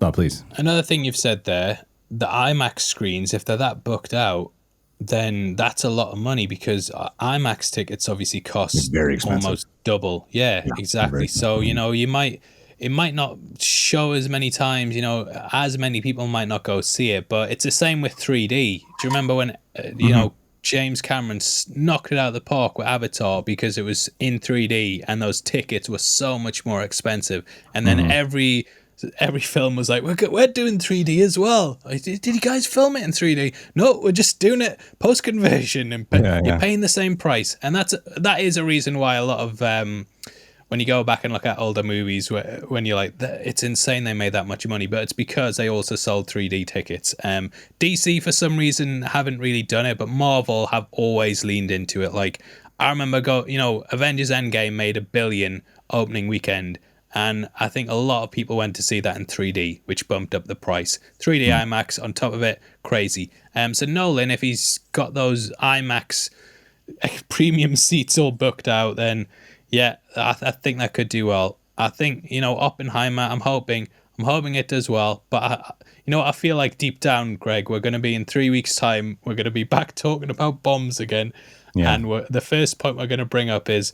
no, please. Another thing you've said there, the IMAX screens, if they're that booked out, then that's a lot of money, because IMAX tickets obviously cost very expensive. almost double. Yeah, exactly. So, you know, it might not show as many times, you know, as many people might not go see it, but it's the same with 3D. Do you remember when, you know, James Cameron knocked it out of the park with Avatar because it was in 3D and those tickets were so much more expensive. And then every film was like, we're doing 3D as well. Like, did you guys film it in 3D? No, we're just doing it post conversion, and you're paying the same price. And that is a reason why a lot of when you go back and look at older movies, when you're like, it's insane they made that much money, but it's because they also sold 3D tickets. DC, for some reason, haven't really done it, but Marvel have always leaned into it. Like, I remember Avengers Endgame made $1 billion opening weekend, and I think a lot of people went to see that in 3D, which bumped up the price. 3D IMAX on top of it, crazy. So Nolan, if he's got those IMAX premium seats all booked out, then yeah, I think that could do well. I think, Oppenheimer, I'm hoping it does well. But, I feel like deep down, Greg, we're going to be in 3 weeks' time, we're going to be back talking about bombs again. Yeah. And the first point we're going to bring up is,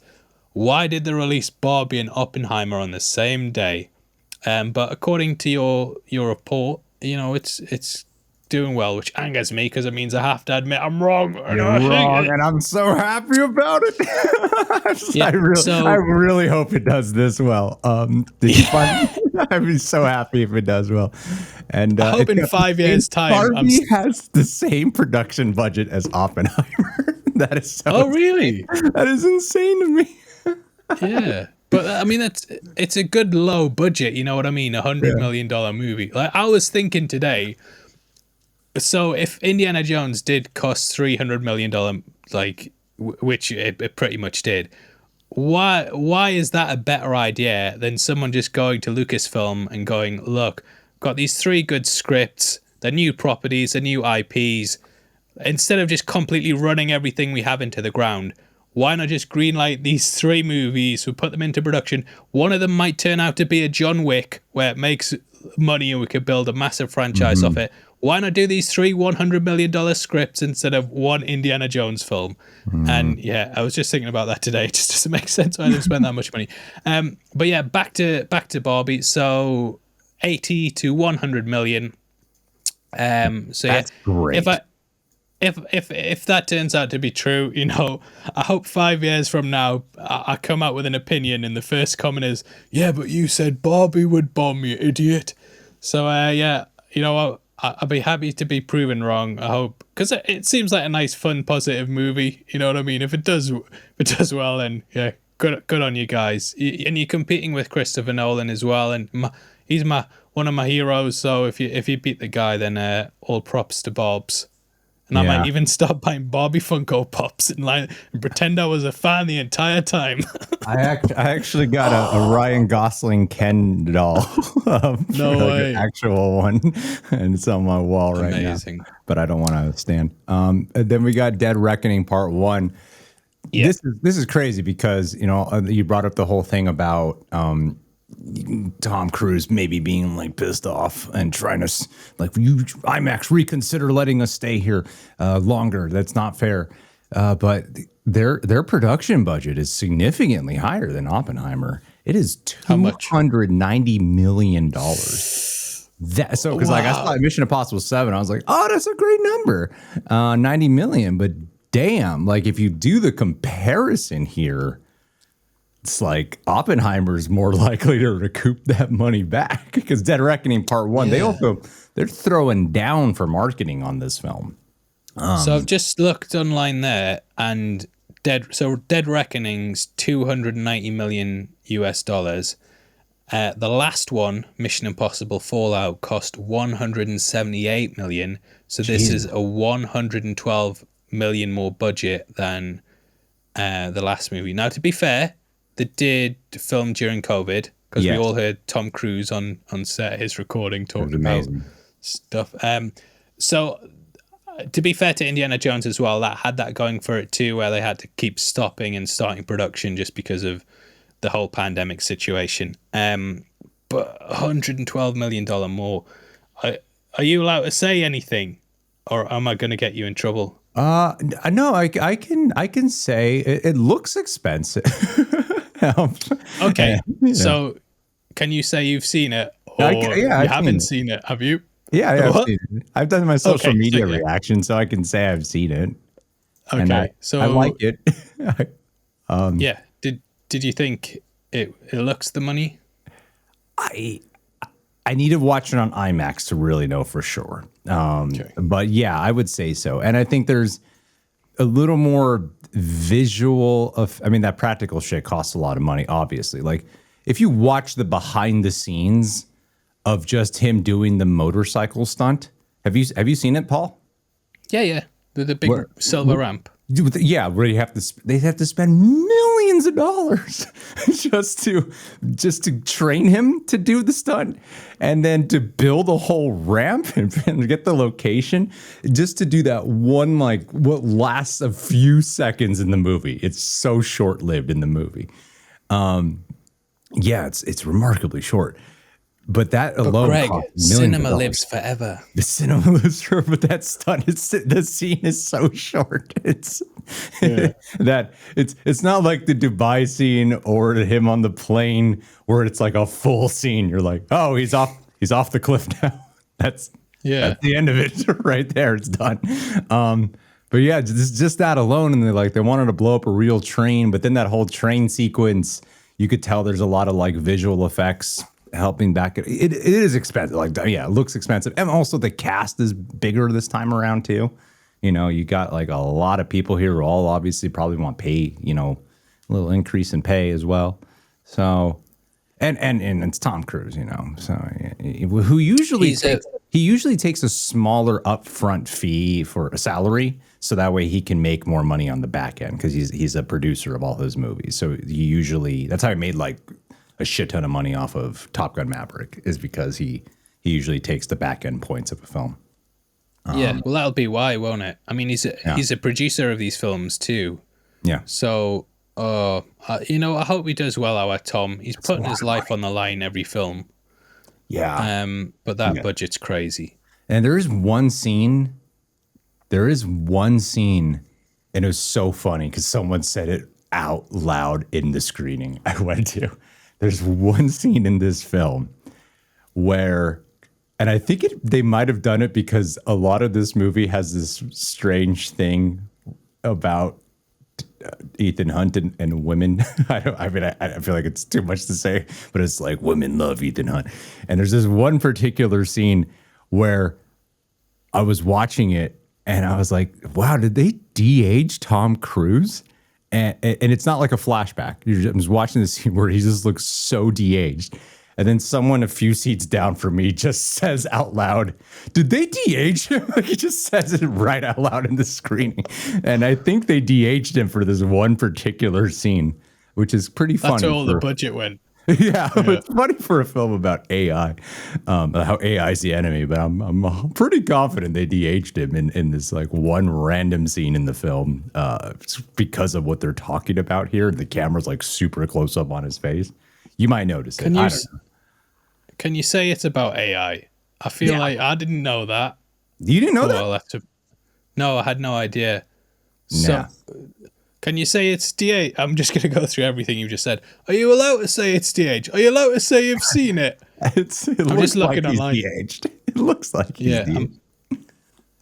why did they release Barbie and Oppenheimer on the same day? But according to your report, it's doing well, which angers me because it means I have to admit I'm wrong. You're wrong, and I'm so happy about it. I really hope it does this well. Did you find? I'd be so happy if it does well. And I hope in 5 years' time, Barbie has the same production budget as Oppenheimer. That is so. Oh, really? That is insane to me. Yeah. But I mean, it's a good low budget. You know what I mean? $100 million movie. Like, I was thinking today. So if Indiana Jones did cost $300 million, like, which it pretty much did, why is that a better idea than someone just going to Lucasfilm and going, look, got these 3 good scripts, they're new properties, they're new IPs. Instead of just completely running everything we have into the ground, why not just greenlight these 3 movies? We put them into production. One of them might turn out to be a John Wick, where it makes money and we could build a massive franchise off it. Why not do these 3 $100 million scripts instead of one Indiana Jones film? And yeah, I was just thinking about that today. It just doesn't make sense why they've spent that much money. But yeah, back to Barbie. So 80 to 100 million. So that's great. If that turns out to be true, I hope 5 years from now I come out with an opinion and the first comment is, yeah, but you said Barbie would bomb, you idiot. So yeah, I'll be happy to be proven wrong, I hope, because it seems like a nice, fun, positive movie. You know what I mean? If it does well, then yeah, good on you guys. And you're competing with Christopher Nolan as well, and he's one of my heroes. So if you beat the guy, then all props to Bob's. And I might even start buying Barbie Funko Pops and pretend I was a fan the entire time. I actually got a Ryan Gosling Ken doll. No way. An actual one. And it's on my wall right now. But I don't want to stand. And then we got Dead Reckoning Part 1. Yeah. This is crazy because, you brought up the whole thing about Tom Cruise maybe being like pissed off and trying to IMAX reconsider letting us stay here longer. That's not fair. But their production budget is significantly higher than Oppenheimer. It is $290 million. Because like I saw Mission Impossible 7, I was like, oh, that's a great number, 90 million. But damn, like if you do the comparison here, it's like Oppenheimer's more likely to recoup that money back because Dead Reckoning Part 1, they're throwing down for marketing on this film. So I've just looked online there, and Dead Reckoning's $290 million US. The last one, Mission Impossible Fallout, cost $178 million. So this is a $112 million more budget than the last movie. Now, to be fair, they did film during COVID because we all heard Tom Cruise on set his recording talking about stuff. So to be fair to Indiana Jones as well, that had that going for it too, where they had to keep stopping and starting production just because of the whole pandemic situation. But $112 million more. Are you allowed to say anything, or am I going to get you in trouble? No, I can say it looks expensive. Okay, so can you say you've seen it, or you haven't seen it? Have you? Yeah, I've seen it. I've done my social media reaction, so I can say I've seen it. And Okay, I like so it. yeah, did you think it looks the money? I I need to watch it on IMAX to really know for sure. Okay. But yeah, I would say so. And I think there's a little more visual of, I mean, that practical shit costs a lot of money, obviously. Like if you watch the behind the scenes of just him doing the motorcycle stunt, have you seen it, Paul? Yeah. The big Where, silver ramp. yeah, where they have to spend millions of dollars just to train him to do the stunt, and then to build a whole ramp and get the location just to do that one, like what lasts a few seconds in the movie. It's so short lived in the movie. Yeah, it's remarkably short. But that alone Greg, cost millions of cinema dollars. lives forever. The cinema lives forever, but that stunt is the scene is so short. It's that it's not like the Dubai scene or him on the plane where it's like a full scene. You're like, oh, he's off the cliff now. That's the end of it right there. It's done. But yeah, just that alone, and they wanted to blow up a real train, but then that whole train sequence, you could tell there's a lot of like visual effects helping back. It is expensive. Like, yeah, it looks expensive. And also the cast is bigger this time around too. You know, you got like a lot of people here who all obviously probably want pay, you know, a little increase in pay as well. So, and it's Tom Cruise, you know, so who usually he usually takes a smaller upfront fee for a salary. So that way he can make more money on the back end because he's a producer of all his movies. So that's how he made like a shit ton of money off of Top Gun Maverick, is because he usually takes the back end points of a film. Yeah, well, that'll be why, won't it? I mean, he's a producer of these films too. Yeah. So, you know, I hope he does well. Our Tom, he's putting his life on the line every film. Yeah. But that budget's crazy. And there is one scene, and it was so funny because someone said it out loud in the screening I went to. There's one scene in this film where, and I think they might have done it because a lot of this movie has this strange thing about Ethan Hunt and women. I feel like it's too much to say, but it's like women love Ethan Hunt. And there's this one particular scene where I was watching it and I was like, wow, did they de-age Tom Cruise? And it's not like a flashback. I'm just watching this scene where he just looks so de-aged. And then someone a few seats down from me just says out loud, did they de-age him? Like he just says it right out loud in the screening. And I think they de-aged him for this one particular scene, which is pretty funny. That's where all the budget went. Yeah, it's funny for a film about AI, how AI is the enemy. But I'm pretty confident they de-aged him in this like one random scene in the film because of what they're talking about here. The camera's like super close up on his face. You might notice it. I don't know. Can you say it's about AI? I feel like I didn't know that. You didn't know that? No, I had no idea. So, can you say it's de-age? I'm just going to go through everything you just said. Are you allowed to say it's de-age? Are you allowed to say you've seen it? I'm just looking online. De-aged. It looks like he's de-aged.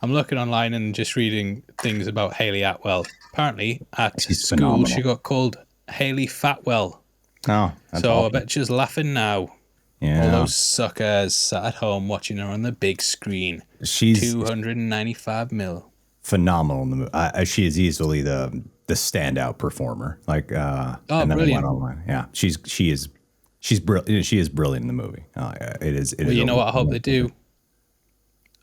I'm looking online and just reading things about Haley Atwell. Apparently, at school, phenomenal. she got called Haley Fatwell. Oh, that's so awful. I bet she's laughing now. Yeah. All those suckers sat at home watching her on the big screen. She's 295 mil. Phenomenal in the movie. She is easily the standout performer. Like, and then brilliant. I went online. Yeah, she's brilliant. She is brilliant in the movie. It is. Well, you know what I hope they do?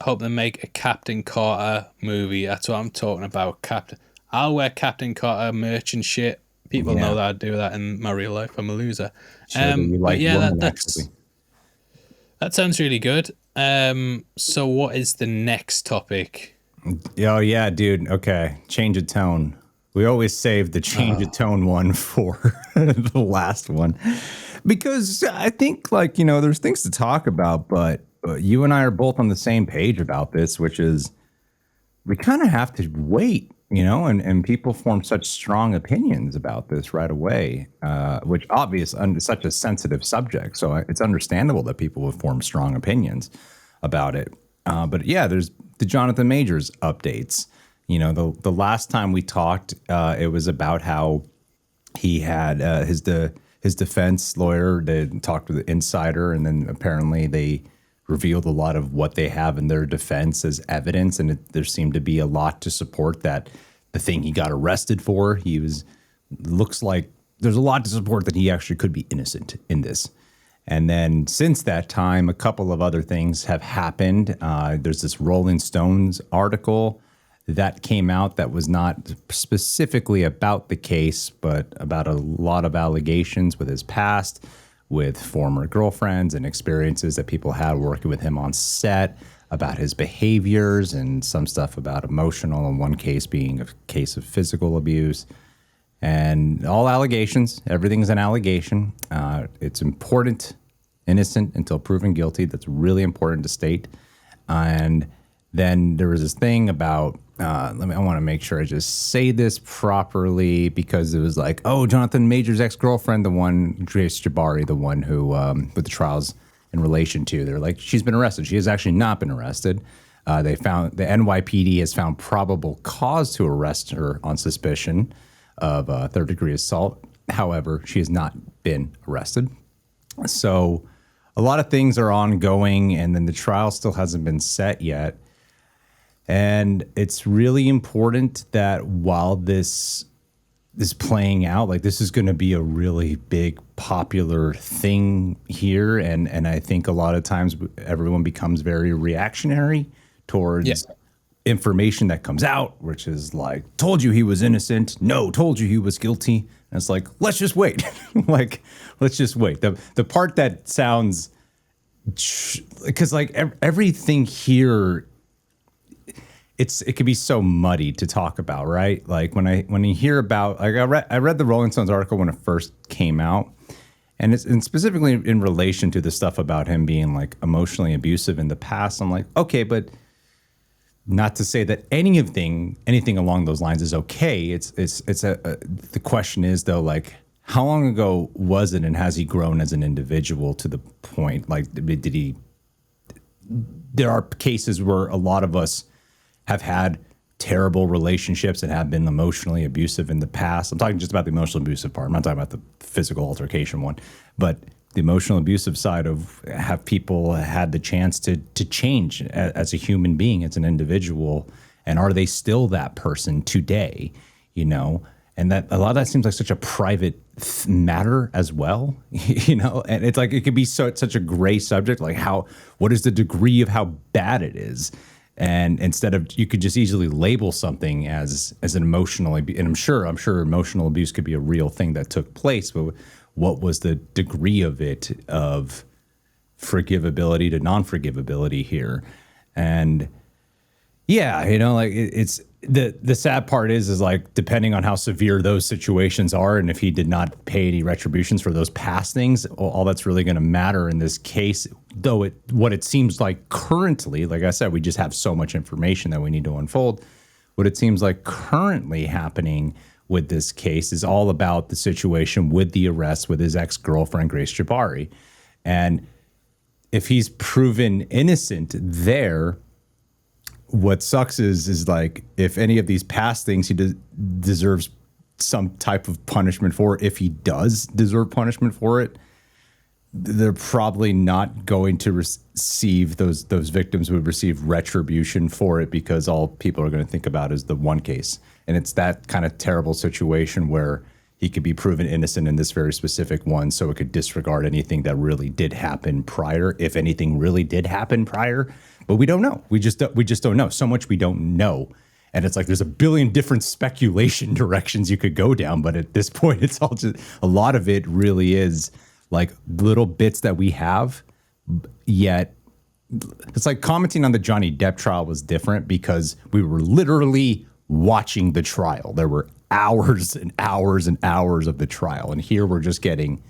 I hope they make a Captain Carter movie. That's what I'm talking about. I'll wear Captain Carter merch and shit. People know that I do that in my real life. I'm a loser. That sounds really good. So what is the next topic? Oh yeah, dude. Okay, change of tone. We always save the change of tone one for the last one because I think there's things to talk about, but you and I are both on the same page about this, which is we kind of have to wait, and people form such strong opinions about this right away, which obviously such a sensitive subject. So it's understandable that people would form strong opinions about it. But yeah, there's the Jonathan Majors updates. You know, the last time we talked, it was about how he had his defense lawyer that talked with the insider, and then apparently they revealed a lot of what they have in their defense as evidence, and there seemed to be a lot to support that the thing he got arrested for, looks like there's a lot to support that he actually could be innocent in this. And then since that time, a couple of other things have happened. There's this Rolling Stones article that came out that was not specifically about the case, but about a lot of allegations with his past, with former girlfriends and experiences that people had working with him on set, about his behaviors, and some stuff about emotional, and one case being a case of physical abuse. And all allegations. Everything's an allegation. It's important, innocent until proven guilty. That's really important to state. And then there was this thing about, I want to make sure I just say this properly, because it was like, oh, Jonathan Major's ex-girlfriend, the one, Grace Jabari, the one who, with the trials in relation to, they're like, she's been arrested. She has actually not been arrested. The NYPD has found probable cause to arrest her on suspicion of third-degree assault. However, she has not been arrested. So a lot of things are ongoing, and then the trial still hasn't been set yet. And it's really important that while this is playing out, like, this is going to be a really big popular thing here. And I think a lot of times everyone becomes very reactionary towards information that comes out, which is like, told you he was innocent. No, told you he was guilty. And it's like, let's just wait. Let's just wait. The part that sounds, because like everything here, it can be so muddy to talk about, right? Like when you hear about, like I read the Rolling Stones article when it first came out, and specifically in relation to the stuff about him being like emotionally abusive in the past. I'm like, okay, but not to say that anything along those lines is okay. The question is though, like, how long ago was it, and has he grown as an individual to the point? Like, there are cases where a lot of us have had terrible relationships and have been emotionally abusive in the past. I'm talking just about the emotional abusive part. I'm not talking about the physical altercation one, but the emotional abusive side of, have people had the chance to change as a human being, as an individual, and are they still that person today? You know, and that a lot of that seems like such a private matter as well. You know, and it's like it could be such a gray subject, like what is the degree of how bad it is. And instead of, you could just easily label something as an emotional, and I'm sure emotional abuse could be a real thing that took place, but what was the degree of it, of forgivability to non-forgivability here? And yeah, you know, like it's the sad part is like, depending on how severe those situations are, and if he did not pay any retributions for those past things, all that's really going to matter in this case. Though what it seems like currently, like I said, we just have so much information that we need to unfold. What it seems like currently happening with this case is all about the situation with the arrest with his ex-girlfriend, Grace Jabari. And if he's proven innocent there, what sucks is like, if any of these past things he deserves some type of punishment for, if he does deserve punishment for it, they're probably not going to receive, those victims would receive retribution for it, because all people are going to think about is the one case. And it's that kind of terrible situation where he could be proven innocent in this very specific one, so it could disregard anything that really did happen prior, if anything really did happen prior. But we don't know. We just don't know. So much we don't know. And it's like there's a billion different speculation directions you could go down. But at this point, it's all just, a lot of it really is like little bits that we have, yet it's like commenting on the Johnny Depp trial was different because we were literally watching the trial. There were hours and hours and hours of the trial. And here we're just getting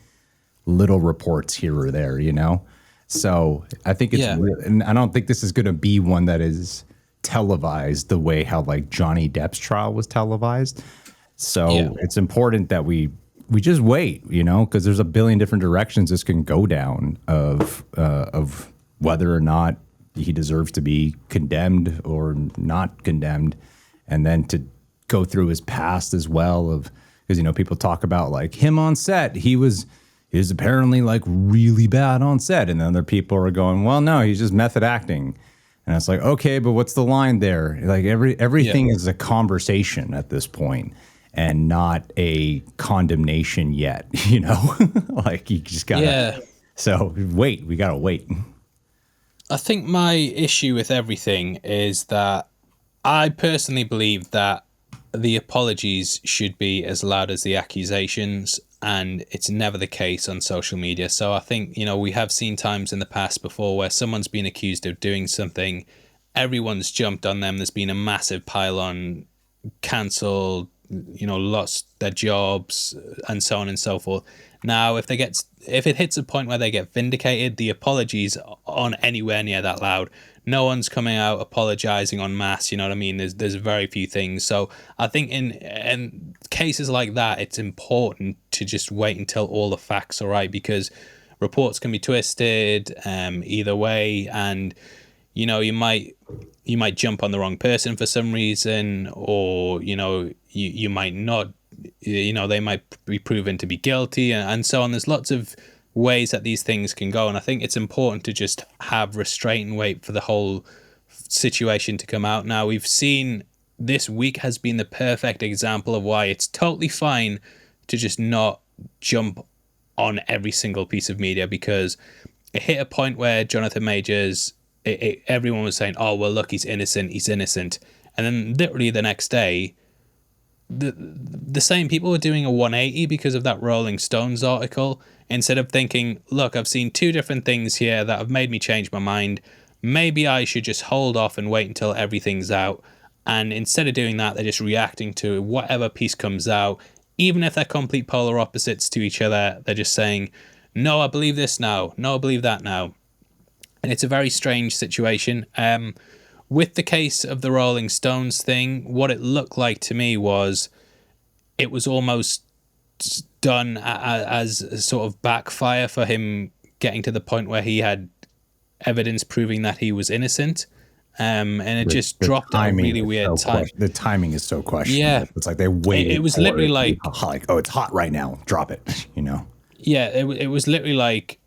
little reports here or there, you know? So I think it's, and I don't think this is going to be one that is televised the way how like Johnny Depp's trial was televised. So it's important that we just wait, you know, because there's a billion different directions this can go down of whether or not he deserves to be condemned or not condemned. and then to go through his past as well of, because, you know, people talk about like him on set, he was apparently like really bad on set, and then other people are going, well, no, he's just method acting. And it's like, okay, but what's the line there? Like everything is a conversation at this point and not a condemnation yet, you know? Like you just gotta, so we gotta wait. I think my issue with everything is that I personally believe that the apologies should be as loud as the accusations, and it's never the case on social media. So I think, you know, we have seen times in the past before where someone's been accused of doing something, everyone's jumped on them, there's been a massive pile on, cancelled, you know, lost their jobs, and so on and so forth. Now, if it hits a point where they get vindicated, the apologies aren't anywhere near that loud. No one's coming out apologizing en masse. You know what I mean? There's very few things. So I think in cases like that, it's important to just wait until all the facts are right, because reports can be twisted either way, and you know, you might jump on the wrong person for some reason, or you know, you might not. You know, they might be proven to be guilty, and so on. There's lots of ways that these things can go, and I think it's important to just have restraint and wait for the whole situation to come out. Now, we've seen this week has been the perfect example of why it's totally fine to just not jump on every single piece of media, because it hit a point where Jonathan Majors, everyone was saying, oh, well, look, he's innocent, and then literally the next day, the same people were doing a 180 because of that Rolling Stones article. Instead of thinking, look, I've seen two different things here that have made me change my mind, maybe I should just hold off and wait until everything's out. And instead of doing that, they're just reacting to whatever piece comes out, even if they're complete polar opposites to each other. They're just saying, no, I believe this now, no, I believe that now. And it's a very strange situation. With the case of the Rolling Stones thing, what it looked like to me was it was almost done as a sort of backfire for him, getting to the point where he had evidence proving that he was innocent. And it just dropped at a really weird time. The timing is so questionable. Yeah. It's like they waited. It was literally like, oh, it's hot right now, drop it, you know? Yeah, it was literally like,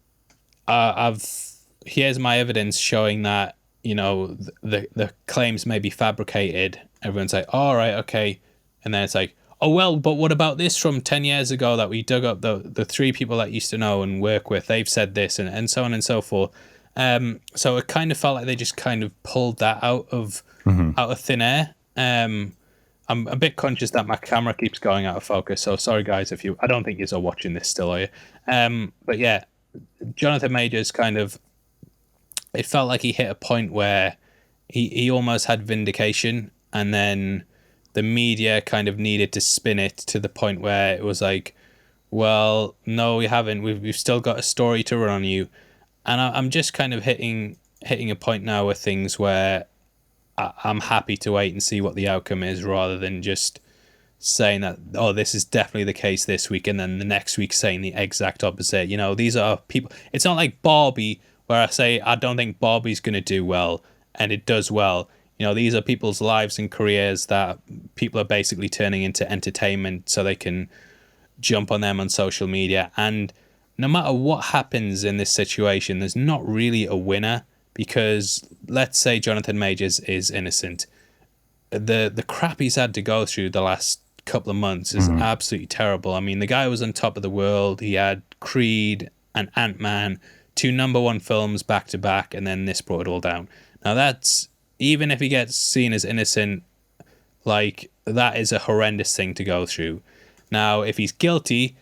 here's my evidence showing that, you know, the claims may be fabricated. Everyone's like, all right, okay. And then it's like, oh, well, but what about this from 10 years ago that we dug up the three people that used to know and work with? They've said this, and so on and so forth. So it kind of felt like they just kind of pulled that out of thin air. I'm a bit conscious that my camera keeps going out of focus. So sorry, guys, I don't think you're watching this still, are you? But yeah, Jonathan Majors kind of, it felt like he hit a point where he almost had vindication, and then the media kind of needed to spin it to the point where it was like, well, no, we haven't. We've still got a story to run on you. And I'm just kind of hitting a point now with things where I'm happy to wait and see what the outcome is, rather than just saying that, oh, this is definitely the case this week, and then the next week saying the exact opposite. You know, these are people. It's not like Barbie, where I say I don't think Barbie's going to do well, and it does well. You know, these are people's lives and careers that people are basically turning into entertainment so they can jump on them on social media. And no matter what happens in this situation, there's not really a winner, because let's say Jonathan Majors is innocent. The crap he's had to go through the last couple of months is absolutely terrible. I mean, the guy was on top of the world. He had Creed and Ant-Man, 2 #1 films back to back, and then this brought it all down. Now that's, even if he gets seen as innocent, like, that is a horrendous thing to go through. Now, if he's guilty,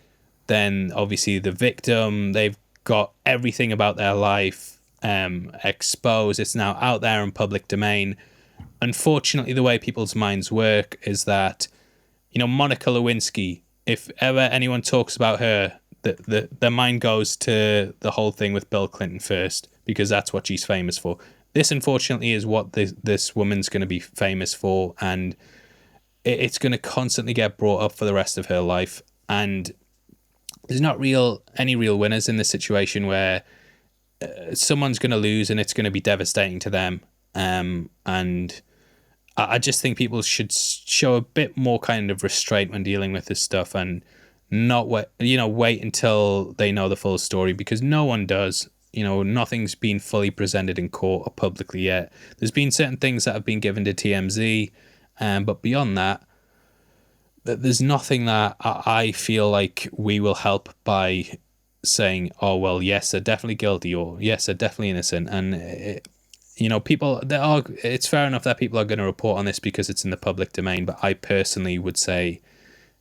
then obviously the victim, they've got everything about their life exposed. It's now out there in public domain. Unfortunately, the way people's minds work is that, you know, Monica Lewinsky, if ever anyone talks about her, their mind goes to the whole thing with Bill Clinton first, because that's what she's famous for. This, unfortunately, is what this woman's going to be famous for, and it's going to constantly get brought up for the rest of her life. And there's not any real winners in this situation, where someone's going to lose and it's going to be devastating to them. And I just think people should show a bit more kind of restraint when dealing with this stuff, and not wait until they know the full story, because no one does. Nothing's been fully presented in court or publicly yet. There's been certain things that have been given to TMZ, but beyond that, there's nothing that I feel like we will help by saying, oh, well, yes, they're definitely guilty, or yes, they're definitely innocent. And, it's fair enough that people are going to report on this because it's in the public domain. But I personally would say,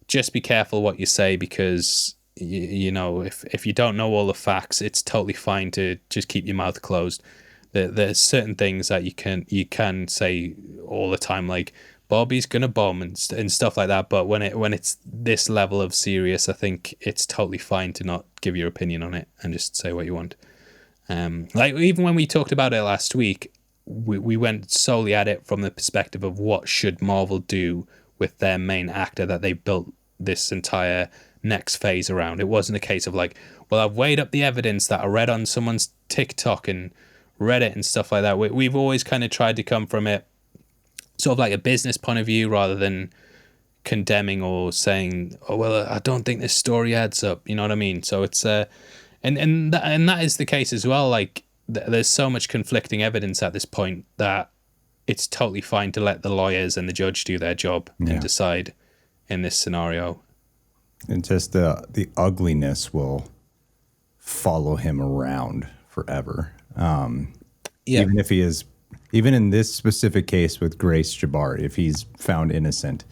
just be careful what you say, because if you don't know all the facts, it's totally fine to just keep your mouth closed. There's certain things that you can say all the time, like Barbie's gonna bomb and stuff like that. But when it's this level of serious, I think it's totally fine to not give your opinion on it and just say what you want. Like even when we talked about it last week, we went solely at it from the perspective of what should Marvel do with their main actor that they built this entire next phase around. It wasn't a case of like, well, I've weighed up the evidence that I read on someone's TikTok and Reddit and stuff like that. We've always kind of tried to come from it sort of like a business point of view, rather than condemning or saying, oh, well, I don't think this story adds up. You know what I mean? So it's and that is the case as well. Like there's so much conflicting evidence at this point that it's totally fine to let the lawyers and the judge do their job and decide in this scenario. And just the ugliness will follow him around forever. Even if he is, even in this specific case with Grace Jabbar, if he's found innocent,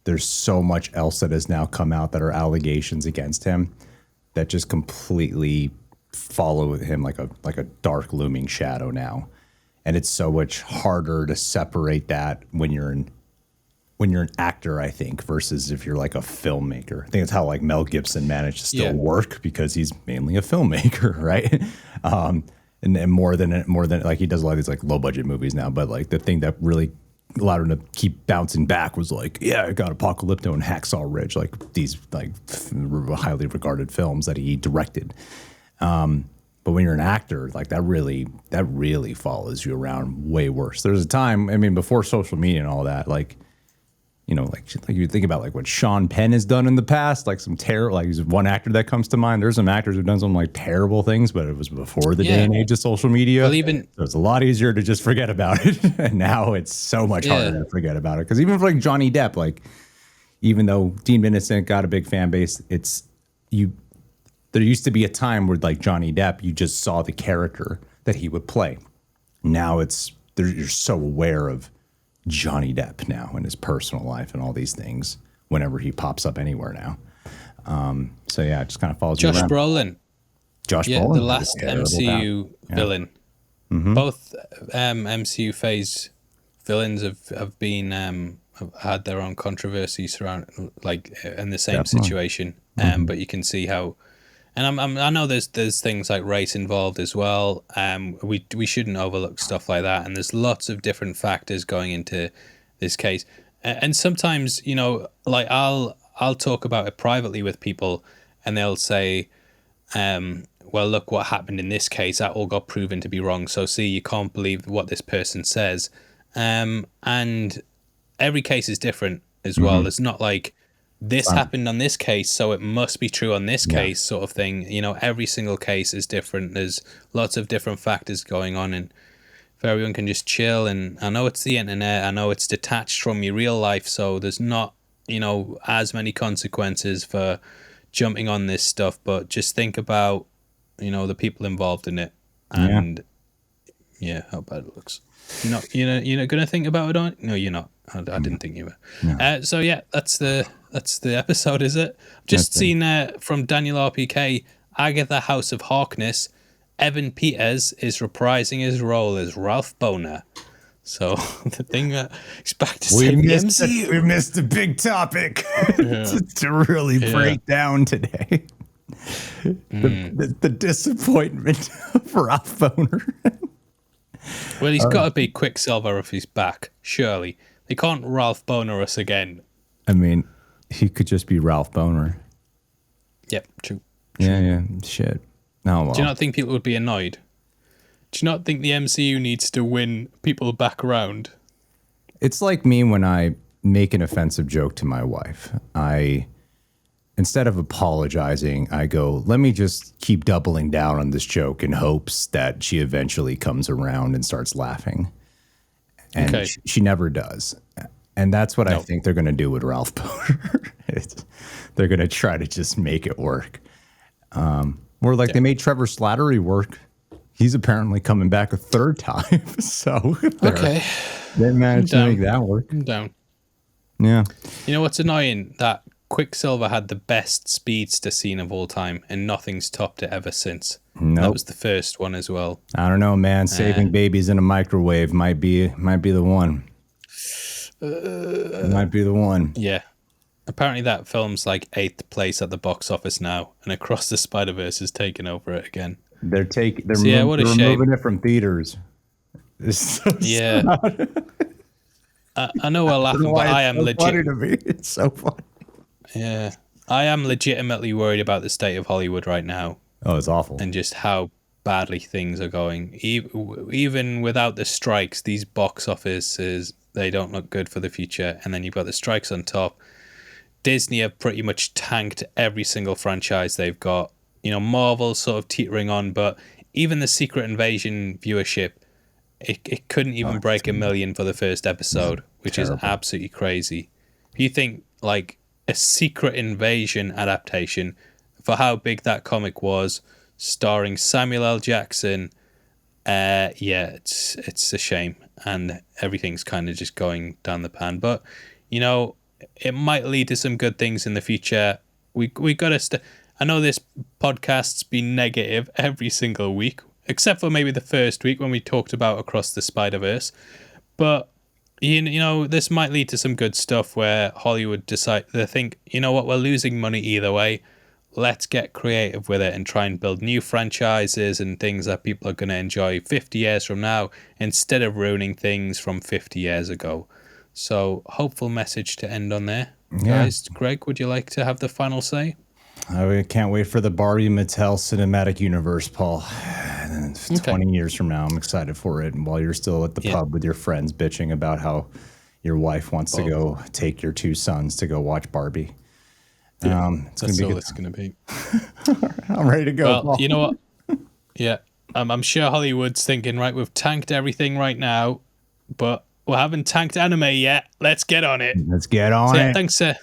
there's so much else that has now come out that are allegations against him that just completely follow him like a dark looming shadow now. And it's so much harder to separate that when you're an actor, I think, versus if you're like a filmmaker. I think that's how like Mel Gibson managed to still work, because he's mainly a filmmaker, right? And more than like, he does a lot of these like low budget movies now, but like the thing that really allowed him to keep bouncing back was like, yeah, I got Apocalypto and Hacksaw Ridge, like these like highly regarded films that he directed. But when you're an actor, like that really follows you around way worse. There's a time, I mean, before social media and all that, like you think about like what Sean Penn has done in the past, like some terrible, like he's one actor that comes to mind. There's some actors who've done some like terrible things, but it was before the day and age of social media. Well, so it's a lot easier to just forget about it. And now it's so much harder to forget about it. Because even for like Johnny Depp, like even though Dean Innocent got a big fan base, there used to be a time where like Johnny Depp, you just saw the character that he would play. Now you're so aware of Johnny Depp now in his personal life and all these things whenever he pops up anywhere now. So yeah, it just kind of follows you around. Josh Brolin, the last MCU villain. Mm-hmm. Both MCU phase villains have been have had their own controversies around, like in the same situation. But you can see how. And I know there's things like race involved as well. We shouldn't overlook stuff like that. And there's lots of different factors going into this case. And sometimes, like I'll talk about it privately with people, and they'll say, well, look what happened in this case. That all got proven to be wrong. So see, you can't believe what this person says. And every case is different as well. It's not like this happened on this case, so it must be true on this case, sort of thing. Every single case is different. There's lots of different factors going on, and if everyone can just chill, and I know it's the internet, I know it's detached from your real life, so there's not, as many consequences for jumping on this stuff, but just think about, the people involved in it, and how bad it looks. You're not gonna think about it on? No, you're not. I didn't think you were. No. So yeah, that's the episode, is it? Just seen from Daniel RPK, Agatha House of Harkness, Evan Peters is reprising his role as Ralph Boner. So the thing is back to save the MCU. We missed a big topic to really break down today. The disappointment of Ralph Boner. Well, he's got to be Quicksilver if he's back, surely. They can't Ralph Boner us again. I mean, he could just be Ralph Boner. Yep, true. Yeah, shit. No, well. Do you not think people would be annoyed? Do you not think the MCU needs to win people back around? It's like me when I make an offensive joke to my wife. Instead of apologizing, I go, let me just keep doubling down on this joke in hopes that she eventually comes around and starts laughing. And Okay. she never does. And that's what I No. think they're going to do with Ralph Boner. They're going to try to just make it work. Or like they made Trevor Slattery work. He's apparently coming back a third time. So Okay. they managed to down. make that work. I'm down. Yeah. You know what's annoying? That Quicksilver had the best speedster scene of all time, and nothing's topped it ever since. Nope. That was the first one as well. I don't know, man. Saving babies in a microwave might be the one. It might be the one. Yeah. Apparently that film's like 8th place at the box office now, and Across the Spider-Verse is taking over it again. They're what a shame. removing it from theaters. It's so Yeah. I know we're laughing, but I am funny to me. It's so funny. Yeah. I am legitimately worried about the state of Hollywood right now, Oh, it's awful. and just how badly things are going. Even without the strikes, these box offices, they don't look good for the future. And then you've got the strikes on top. Disney have pretty much tanked every single franchise they've got. You know, Marvel's sort of teetering on, but even the Secret Invasion viewership, it couldn't even break 1 million for the first episode, which Terrible. is absolutely crazy. If you think like a Secret Invasion adaptation, for how big that comic was, starring Samuel L. Jackson, it's a shame, and everything's kind of just going down the pan. But you know, it might lead to some good things in the future. We got to. I know this podcast's been negative every single week, except for maybe the first week when we talked about Across the Spider-Verse. But you know, this might lead to some good stuff where Hollywood decide they think, you know what, we're losing money either way. Let's get creative with it and try and build new franchises and things that people are going to enjoy 50 years from now instead of ruining things from 50 years ago. So, hopeful message to end on there. Yeah. Guys, Greg, would you like to have the final say? I can't wait for the Barbie Mattel cinematic universe, Paul. 20 years from now, I'm excited for it. And while you're still at the pub with your friends bitching about how your wife wants to go take your 2 sons to go watch Barbie. It's going to be good. It's going to be. I'm ready to go. Well, Paul. you know what? Yeah, I'm sure Hollywood's thinking, right, we've tanked everything right now, but we haven't tanked anime yet. Let's get on it. Let's get on it.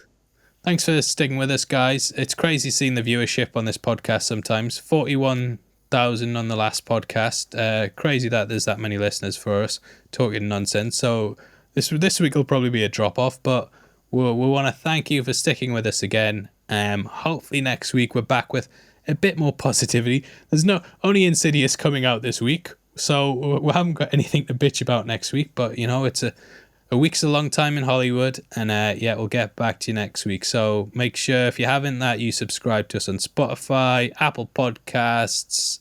Thanks for sticking with us, guys. It's crazy seeing the viewership on this podcast sometimes. 41,000 on the last podcast. Crazy that there's that many listeners for us talking nonsense. So this week will probably be a drop-off, but we want to thank you for sticking with us again. Hopefully next week we're back with a bit more positivity. There's only Insidious coming out this week, so we haven't got anything to bitch about next week, but you know, it's a week's a long time in Hollywood, and we'll get back to you next week. So make sure, if you haven't, that you subscribe to us on Spotify, Apple Podcasts,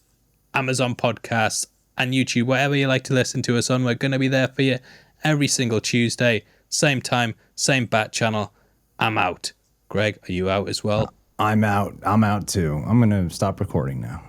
Amazon Podcasts, and YouTube, whatever you like to listen to us on. We're going to be there for you every single Tuesday, same time, same bat channel. I'm out. Greg, are you out as well? I'm out. I'm out too. I'm going to stop recording now.